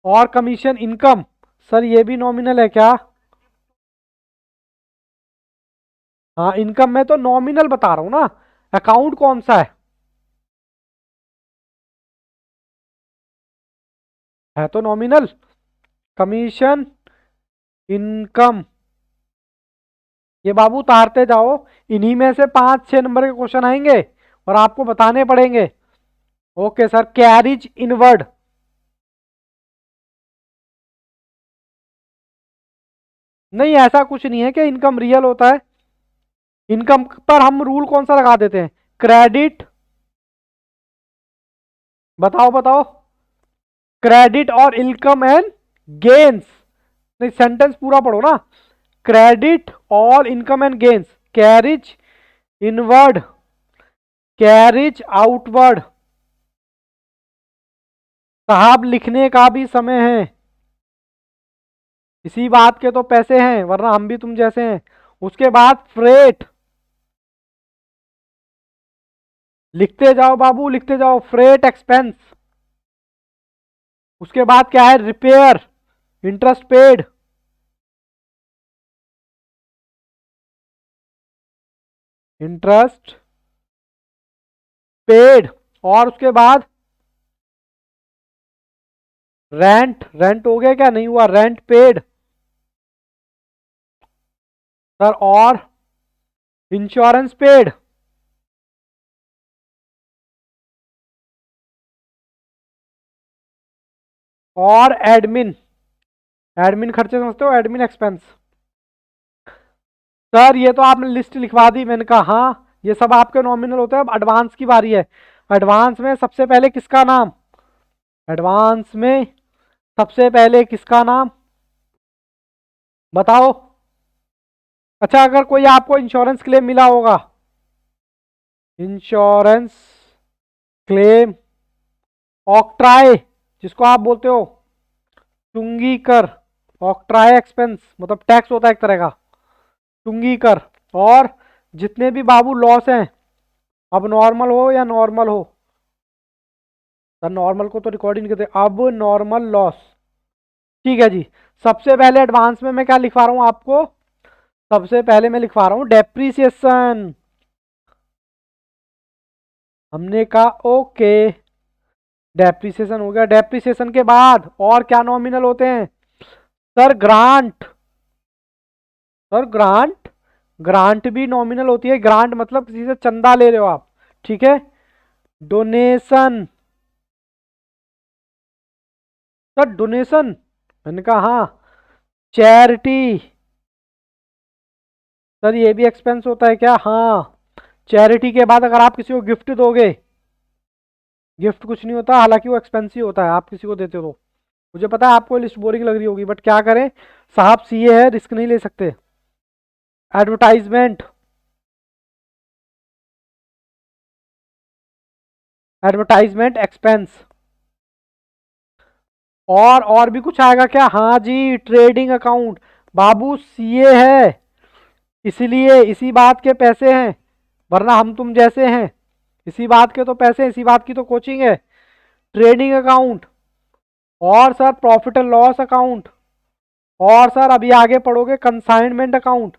और कमीशन इनकम, सर ये भी नॉमिनल है क्या? हाँ इनकम, में तो नॉमिनल बता रहा हूं ना। अकाउंट कौन सा है तो नॉमिनल। कमीशन इनकम, ये बाबू उतारते जाओ। इन्हीं में से 5-6 नंबर के क्वेश्चन आएंगे और आपको बताने पड़ेंगे। ओके सर, कैरिज इनवर्ड, नहीं ऐसा कुछ नहीं है कि इनकम रियल होता है। इनकम पर हम रूल कौन सा लगा देते हैं? क्रेडिट, बताओ बताओ, क्रेडिट और इनकम एंड गेन्स। नहीं सेंटेंस पूरा पढ़ो ना। क्रेडिट और income and gains, carriage inward, carriage outward. साहब लिखने का भी समय है, इसी बात के तो पैसे हैं, वरना हम भी तुम जैसे हैं। उसके बाद फ्रेट, लिखते जाओ बाबू लिखते जाओ, फ्रेट एक्सपेंस। उसके बाद क्या है? Repair, interest paid, interest paid. और उसके बाद रेंट, रेंट हो गया क्या, नहीं हुआ, रेंट पेड सर, और इंश्योरेंस पेड, और एडमिन, एडमिन खर्चे समझते हो, एडमिन एक्सपेंस। सर ये तो आपने लिस्ट लिखवा दी, मैंने कहा हाँ ये सब आपके नॉमिनल होते हैं। अब एडवांस की बारी है। एडवांस में सबसे पहले किसका नाम, एडवांस में सबसे पहले किसका नाम बताओ। अच्छा, अगर कोई आपको इंश्योरेंस क्लेम मिला होगा, इंश्योरेंस क्लेम, ऑक्ट्राई जिसको आप बोलते हो, चुंगी कर, ऑक्ट्राई एक्सपेंस मतलब टैक्स होता है एक तरह का, चुंगी कर, और जितने भी बाबू लॉस हैं, अब नॉर्मल हो या नॉर्मल हो, सर नॉर्मल को तो रिकॉर्ड ही नहीं करते, अब नॉर्मल लॉस। ठीक है जी। सबसे पहले एडवांस में मैं क्या लिखवा रहा हूं आपको, सबसे पहले मैं लिखवा रहा हूं डेप्रीसिएशन। हमने कहा ओके, डेप्रीसिएशन हो गया। डेप्रीसिएशन के बाद और क्या नॉमिनल होते हैं, sir grant, sir grant, grant भी नॉमिनल होती है। ग्रांट मतलब किसी से चंदा ले रहे हो आप, ठीक है। डोनेशन, सर डोनेशन, मैंने कहा हाँ। चैरिटी, सर ये भी एक्सपेंस होता है क्या, हाँ। चैरिटी के बाद अगर आप किसी को गिफ्ट दोगे, गिफ्ट कुछ नहीं होता, हालांकि वो एक्सपेंसिव होता है, आप किसी को देते हो तो। मुझे पता है आपको लिस्ट बोरिंग लग रही होगी, बट क्या करें, साहब सीए है, रिस्क नहीं ले सकते। एडवर्टाइजमेंट, एडवर्टाइजमेंट एक्सपेंस, और भी कुछ आएगा क्या, हाँ जी ट्रेडिंग अकाउंट, बाबू सीए है इसलिए इसी बात के पैसे हैं, वरना हम तुम जैसे हैं, इसी बात के तो पैसे, इसी बात की तो कोचिंग है। ट्रेडिंग अकाउंट, और sir profit and loss account, और सर अभी आगे पढ़ोगे कंसाइनमेंट अकाउंट,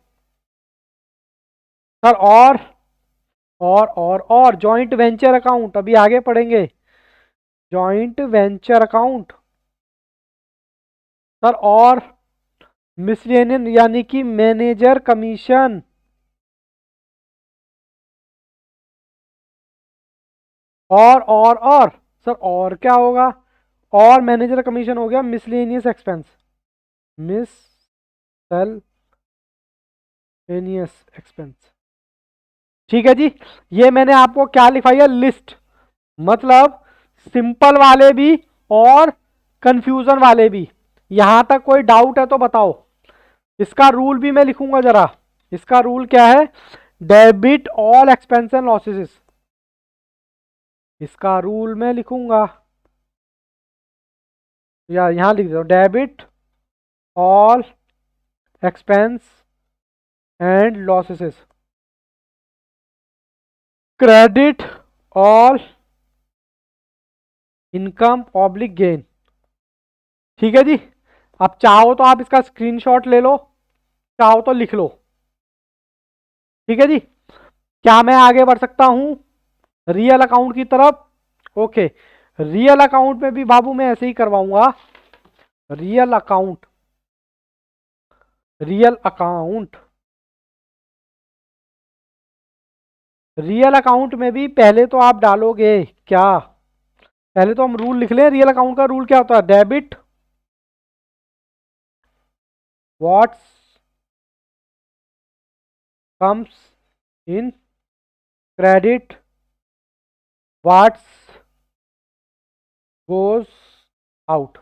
सर और जॉइंट वेंचर अकाउंट अभी आगे पढ़ेंगे, जॉइंट वेंचर अकाउंट, सर और मिसलेनियन यानी कि मैनेजर कमीशन, और सर और क्या होगा, और मैनेजर कमीशन हो गया, मिसलेनियस एक्सपेंस, मिसलेनियस एक्सपेंस। ठीक है जी। ये मैंने आपको क्या लिखवाई है, लिस्ट, मतलब सिंपल वाले भी और कंफ्यूजन वाले भी। यहां तक कोई डाउट है तो बताओ। इसका रूल भी मैं लिखूंगा जरा, इसका रूल क्या है, debit all expense and losses, इसका रूल मैं लिखूंगा, या यहां लिख दो, debit all expense and losses, credit all income oblique gain. ठीक है जी। अब चाहो तो आप इसका स्क्रीनशॉट ले लो, चाहो तो लिख लो। ठीक है जी। क्या मैं आगे बढ़ सकता हूं रियल अकाउंट की तरफ, ओके। रियल अकाउंट में भी बाबू मैं ऐसे ही करवाऊंगा, real account, real account, real account में भी पहले तो आप डालोगे क्या, पहले तो हम रूल लिख लें। रियल अकाउंट का रूल क्या होता है, debit what's comes in, credit what's goes out.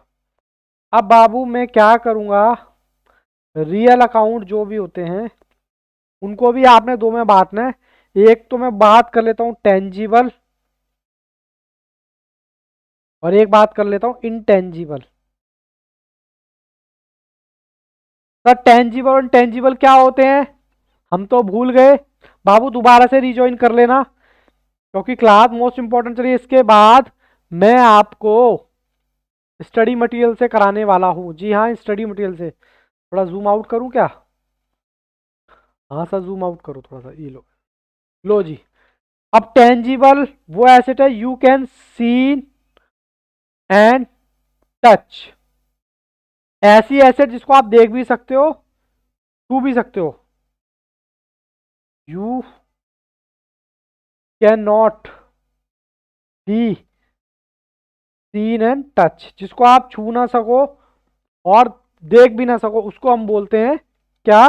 अब बाबू मैं क्या करूंगा, रियल अकाउंट जो भी होते हैं उनको भी आपने दो में बांटना है। एक तो मैं बात कर लेता हूं टेंजिबल, और एक बात कर लेता हूं इनटेंजिबल। सर टेंजिबल और इनटेंजिबल क्या होते हैं, हम तो भूल गए, बाबू दोबारा से रिज्वाइन कर लेना, क्योंकि क्लास मोस्ट इंपॉर्टेंट चलिए। इसके बाद मैं आपको स्टडी मटेरियल से कराने वाला हूं, जी हाँ स्टडी मटेरियल से। थोड़ा जूम आउट करूं क्या, हाँ सर जूम आउट करो थोड़ा सा, ये लो, लो जी। अब टेंजिबल वो एसेट है you can see and touch. ऐसी एसेट जिसको आप देख भी सकते हो, छू भी सकते हो। You can not be seen and touch, जिसको आप छू ना सको और देख भी ना सको, उसको हम बोलते हैं क्या?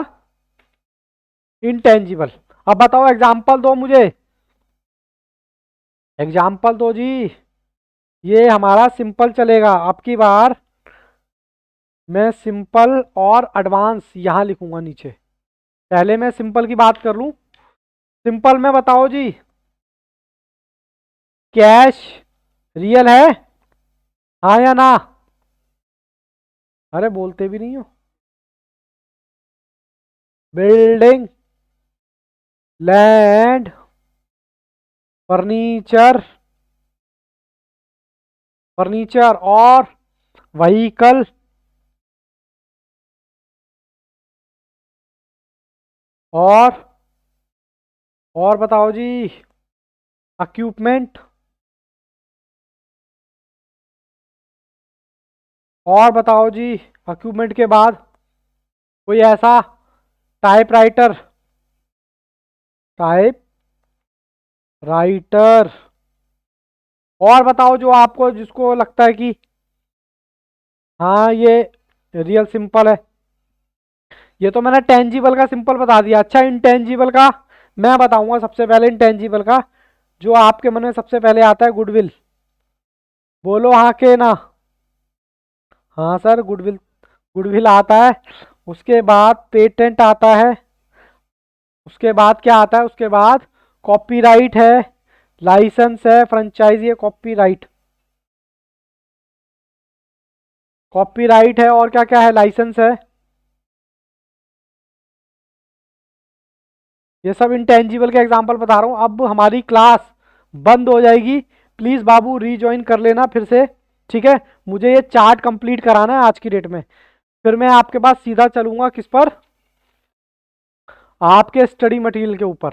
इंटेंजिबल। अब बताओ एग्जाम्पल दो मुझे, एग्जाम्पल दो जी। ये हमारा सिंपल चलेगा, अब की बार मैं सिंपल और एडवांस यहां लिखूंगा नीचे। पहले मैं सिंपल की बात कर लूं। सिंपल में बताओ जी, कैश रियल है, हाँ या ना? अरे बोलते भी नहीं हो। बिल्डिंग, लैंड, फर्नीचर, फर्नीचर और व्हीकल और बताओ जी, इक्विपमेंट, और बताओ जी इक्विपमेंट के बाद कोई ऐसा, टाइपराइटर, टाइप राइटर, और बताओ जो आपको जिसको लगता है कि हाँ ये रियल सिंपल है। ये तो मैंने टेंजिबल का सिंपल बता दिया। अच्छा, इंटेंजिबल का मैं बताऊंगा सबसे पहले। इंटेंजिबल का जो आपके मन में सबसे पहले आता है, गुडविल। बोलो हाँ के ना? हाँ सर, गुडविल, गुडविल आता है। उसके बाद पेटेंट आता है। उसके बाद क्या आता है? उसके बाद कॉपीराइट है, लाइसेंस है, फ्रेंचाइजी है, कॉपीराइट, कॉपीराइट है, और क्या क्या है? लाइसेंस है। ये सब इंटेंजिबल के एग्जांपल बता रहा हूं। अब हमारी क्लास बंद हो जाएगी, प्लीज बाबू रीजॉइन कर लेना फिर से, ठीक है? मुझे ये चार्ट कंप्लीट कराना है आज की डेट में, फिर मैं आपके पास सीधा चलूंगा किस पर? आपके स्टडी मटेरियल के ऊपर,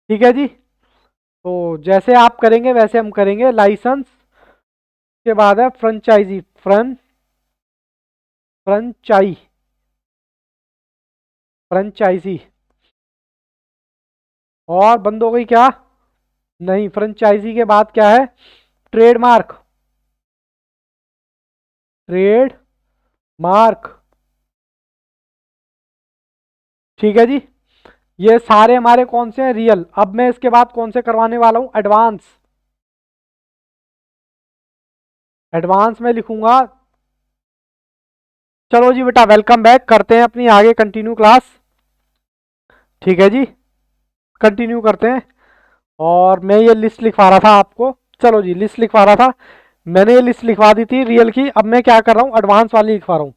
ठीक है जी? तो जैसे आप करेंगे वैसे हम करेंगे। लाइसेंस के बाद है फ्रेंचाइजी, फ्रेंचाई फ्रेंचाइजी, और बंद हो गई क्या? नहीं, फ्रेंचाइजी के बाद क्या है? ट्रेडमार्क, ट्रेड मार्क, ठीक है जी? ये सारे हमारे कौन से हैं? रियल। अब मैं इसके बाद कौन से करवाने वाला हूं? एडवांस। एडवांस में लिखूंगा, चलो जी बेटा वेलकम बैक, करते हैं अपनी आगे कंटिन्यू क्लास, ठीक है जी? कंटिन्यू करते हैं। और मैं ये लिस्ट लिखवा रहा था आपको, चलो जी लिस्ट लिखवा रहा था, मैंने ये लिस्ट लिखवा दी थी रियल की। अब मैं क्या कर रहा हूँ? एडवांस वाली लिखवा रहा हूँ।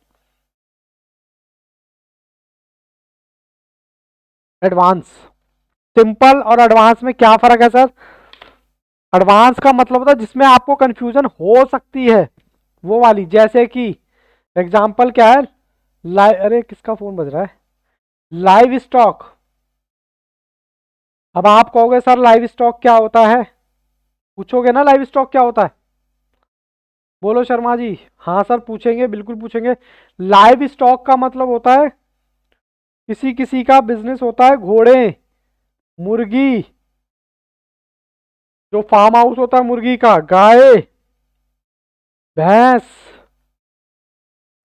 एडवांस। सिंपल और एडवांस में क्या फर्क है सर? एडवांस का मतलब होता है जिसमें आपको कंफ्यूजन हो सकती है, वो वाली। जैसे कि एग्जांपल क्या है? अरे किसका फोन बज रहा है? Live stock. अब आप कहोगे सर लाइव स्टॉक क्या होता है? पूछोगे ना लाइव स्टॉक क्या होता है? बोलो शर्मा जी। हाँ सर पूछेंगे, बिल्कुल पूछेंगे। लाइव स्टॉक का मतलब होता है किसी किसी का बिजनेस होता है, घोड़े, मुर्गी, जो फार्म हाउस होता है मुर्गी का, गाय, भैंस,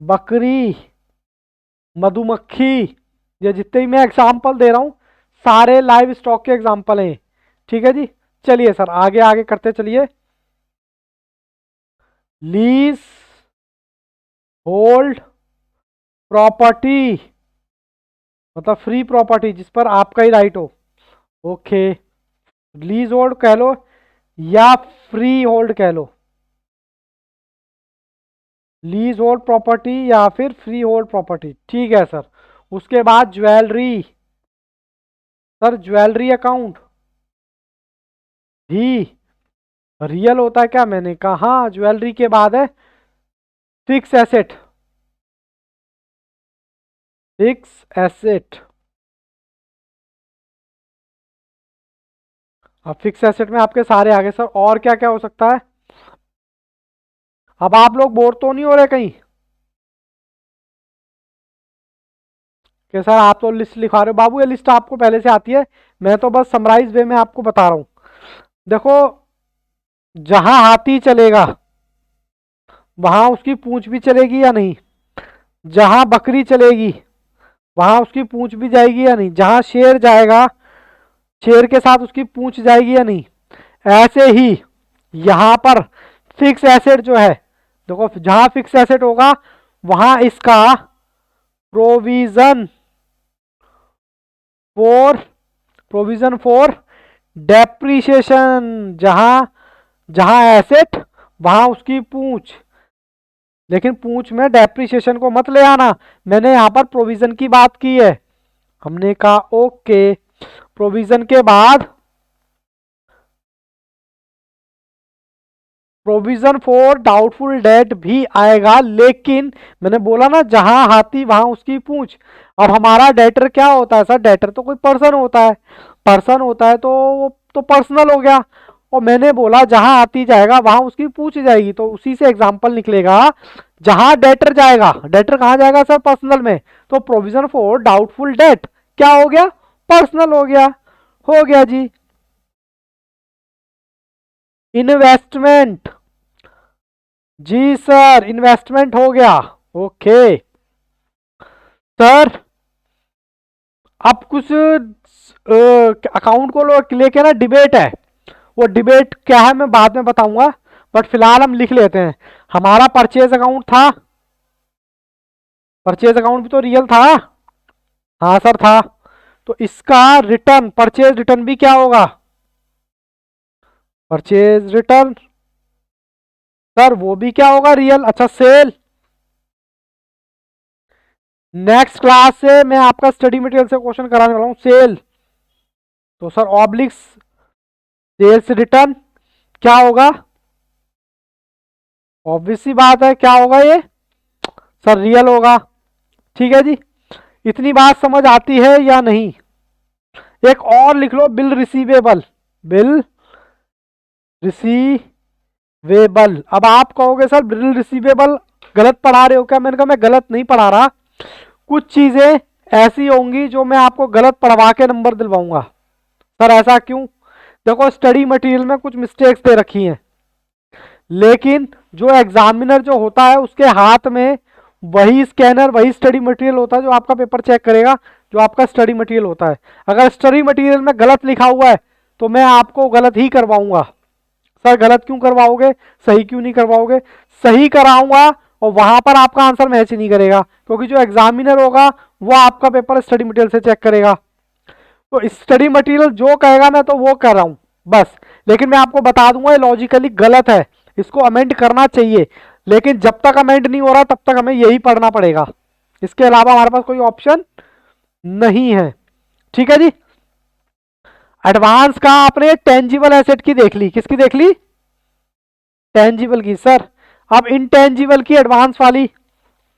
बकरी, मधुमक्खी, ये जितने भी मैं एग्जाम्पल दे रहा हूं सारे लाइव स्टॉक के एग्जाम्पल हैं, ठीक है जी? चलिए सर आगे आगे करते चलिए। लीज होल्ड प्रॉपर्टी, मतलब फ्री प्रॉपर्टी जिस पर आपका ही राइट हो। ओके, लीज होल्ड कह लो या फ्री होल्ड कह लो, लीज होल्ड प्रॉपर्टी या फिर फ्री होल्ड प्रॉपर्टी, ठीक है सर। उसके बाद ज्वेलरी, सर ज्वेलरी अकाउंट भी रियल होता है क्या? मैंने कहा हाँ, ज्वेलरी के बाद है फिक्स एसेट, फिक्स एसेट। अब फिक्स एसेट में आपके सारे आगे सर, और क्या क्या हो सकता है? अब आप लोग बोर तो नहीं हो रहे कहीं कि सर आप तो लिस्ट लिखा रहे हो? बाबू ये लिस्ट आपको पहले से आती है, मैं तो बस समराइज वे में आपको बता रहा हूं। देखो, जहां हाथी चलेगा वहां उसकी पूंछ भी चलेगी या नहीं? जहां बकरी चलेगी वहां उसकी पूंछ भी जाएगी या नहीं? जहां शेर जाएगा शेर के साथ उसकी पूंछ जाएगी या नहीं? ऐसे ही यहां पर फिक्स एसेट जो है, देखो जहां फिक्स एसेट होगा वहां इसका provision for provision for depreciation, जहां जहां एसेट वहां उसकी पूंछ, लेकिन पूंछ में डेप्रीशिएशन को मत ले आना, मैंने यहां पर प्रोविजन की बात की है। हमने कहा ओके, प्रोविजन के बाद प्रोविजन फॉर डाउटफुल डेट भी आएगा, लेकिन मैंने बोला ना जहां हाथी वहां उसकी पूंछ। अब हमारा डेटर क्या होता है सर? डेटर तो कोई पर्सन होता है, पर्सन होता है तो वो तो पर्सनल हो गया, और मैंने बोला जहां हाथी जाएगा वहां उसकी पूंछ जाएगी, तो उसी से एग्जांपल निकलेगा। जहां डेटर जाएगा, डेटर कहां जाएगा सर? पर्सनल में, तो प्रोविजन फॉर डाउटफुल डेट क्या हो गया? पर्सनल हो गया। हो गया जी। इन्वेस्टमेंट, जी सर इन्वेस्टमेंट हो गया। ओके सर, अब कुछ अकाउंट को लेके ना डिबेट है, वो डिबेट क्या है मैं बाद में बताऊंगा, बट फिलहाल हम लिख लेते हैं। हमारा परचेज अकाउंट था, परचेज अकाउंट भी तो रियल था। हाँ सर था। तो इसका रिटर्न, परचेज रिटर्न भी क्या होगा? परचेज रिटर्न सर वो भी क्या होगा? रियल। अच्छा सेल, नेक्स्ट क्लास से मैं आपका स्टडी मटेरियल से क्वेश्चन कराने वाला हूं। सेल, तो सर ऑब्लिक्स सेल्स रिटर्न क्या होगा? ऑब्वियस सी बात है, क्या होगा ये सर? रियल होगा। ठीक है जी, इतनी बात समझ आती है या नहीं? एक और लिख लो, बिल रिसीवेबल, बिल रिसीवेबल। अब आप कहोगे सर बिल रिसीवेबल गलत पढ़ा रहे हो क्या? मैंने कहा मैं गलत नहीं पढ़ा रहा, कुछ चीजें ऐसी होंगी जो मैं आपको गलत पढ़वा के नंबर दिलवाऊंगा। सर ऐसा क्यों? देखो स्टडी मटेरियल में कुछ मिस्टेक्स दे रखी हैं, लेकिन जो एग्जामिनर जो होता है उसके हाथ में वही स्कैनर, वही स्टडी मटेरियल होता है जो आपका पेपर चेक करेगा, जो आपका स्टडी मटेरियल होता है। अगर स्टडी मटेरियल में गलत लिखा हुआ है तो मैं आपको गलत ही करवाऊंगा। सर गलत क्यों करवाओगे? सही क्यों नहीं करवाओगे? सही कराऊंगा, और वहां पर आपका आंसर मैच नहीं करेगा, क्योंकि जो एग्जामिनर होगा वो आपका पेपर स्टडी मटेरियल से चेक करेगा। तो स्टडी मटेरियल जो कहेगा मैं तो वो कर रहा हूं बस, लेकिन मैं आपको बता दूंगा ये लॉजिकली गलत है, इसको अमेंड करना चाहिए, लेकिन जब तक अमेंड नहीं हो रहा तब तक हमें यही पढ़ना पड़ेगा, इसके अलावा हमारे पास कोई ऑप्शन नहीं है। ठीक है जी। एडवांस का आपने टेंजिबल एसेट की देख ली, किसकी देख ली? टेंजिबल की। सर अब इनटेंजिबल की एडवांस वाली।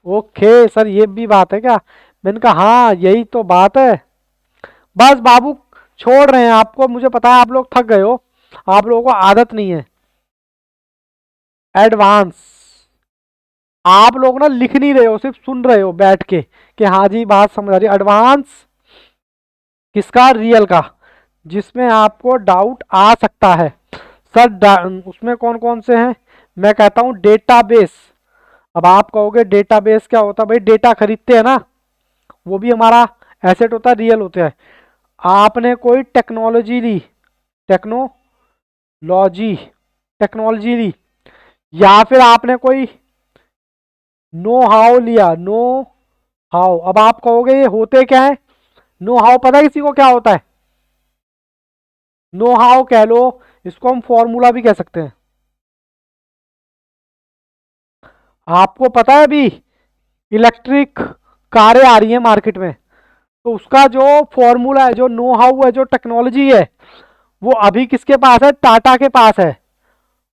ओके सर ये भी बात है क्या? मैंने कहा हाँ यही तो बात है। बस बाबू छोड़ रहे हैं आपको, मुझे पता है आप लोग थक गए हो, आप लोगों को आदत नहीं है। एडवांस, आप लोग ना लिख नहीं रहे हो, सिर्फ सुन रहे हो बैठ के कि हाँ जी बात समझ आ रही है। एडवांस किसका? रियल का, जिसमें आपको डाउट आ सकता है। सर उसमें कौन कौन से हैं? मैं कहता हूं डेटाबेस। अब आप कहोगे डेटाबेस क्या होता है? भाई डेटा खरीदते हैं ना, वो भी हमारा एसेट होता है, रियल होता है। आपने कोई टेक्नोलॉजी ली, टेक्नोलॉजी टेक्नोलॉजी ली, या फिर आपने कोई नो हाउ लिया, नो हाउ। अब आप कहोगे ये होते क्या है? नो हाउ पता है किसी को क्या होता है? नो हाउ कह लो, इसको हम फॉर्मूला भी कह सकते हैं। आपको पता है अभी इलेक्ट्रिक कारें आ रही हैं मार्केट में, तो उसका जो फॉर्मूला है, जो नो हाउ है, जो टेक्नोलॉजी है, वो अभी किसके पास है? टाटा के पास है,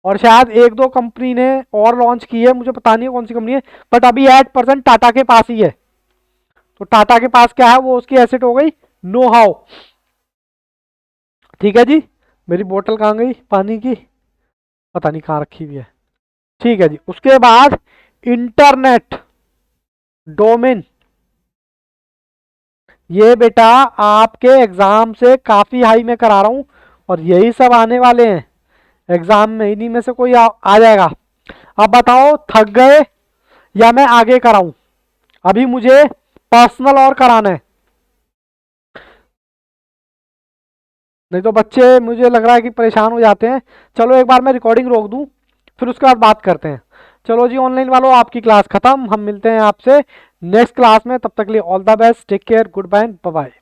और शायद एक दो कंपनी ने और लॉन्च की है, मुझे पता नहीं है कौन सी कंपनी है, बट अभी 8% टाटा के पास ही है। तो टाटा के पास क्या है? वो उसकी एसेट हो गई नो हाउ। ठीक है जी। मेरी बोतल कहाँ गई पानी की? पता नहीं कहाँ रखी हुई है। ठीक है जी। उसके बाद इंटरनेट डोमेन, ये बेटा आपके एग्जाम से काफी हाई में करा रहा हूं और यही सब आने वाले हैं एग्जाम में, इन्हीं में से कोई आ जाएगा। अब बताओ थक गए या मैं आगे कराऊं? अभी मुझे पर्सनल और कराना है, नहीं तो बच्चे मुझे लग रहा है कि परेशान हो जाते हैं। चलो एक बार मैं रिकॉर्डिंग रोक दूं, फिर उसके बाद बात करते हैं। चलो जी ऑनलाइन वालों, आपकी क्लास खत्म, हम मिलते हैं आपसे नेक्स्ट क्लास में। तब तक के लिए all the best, take care, goodbye, bye bye.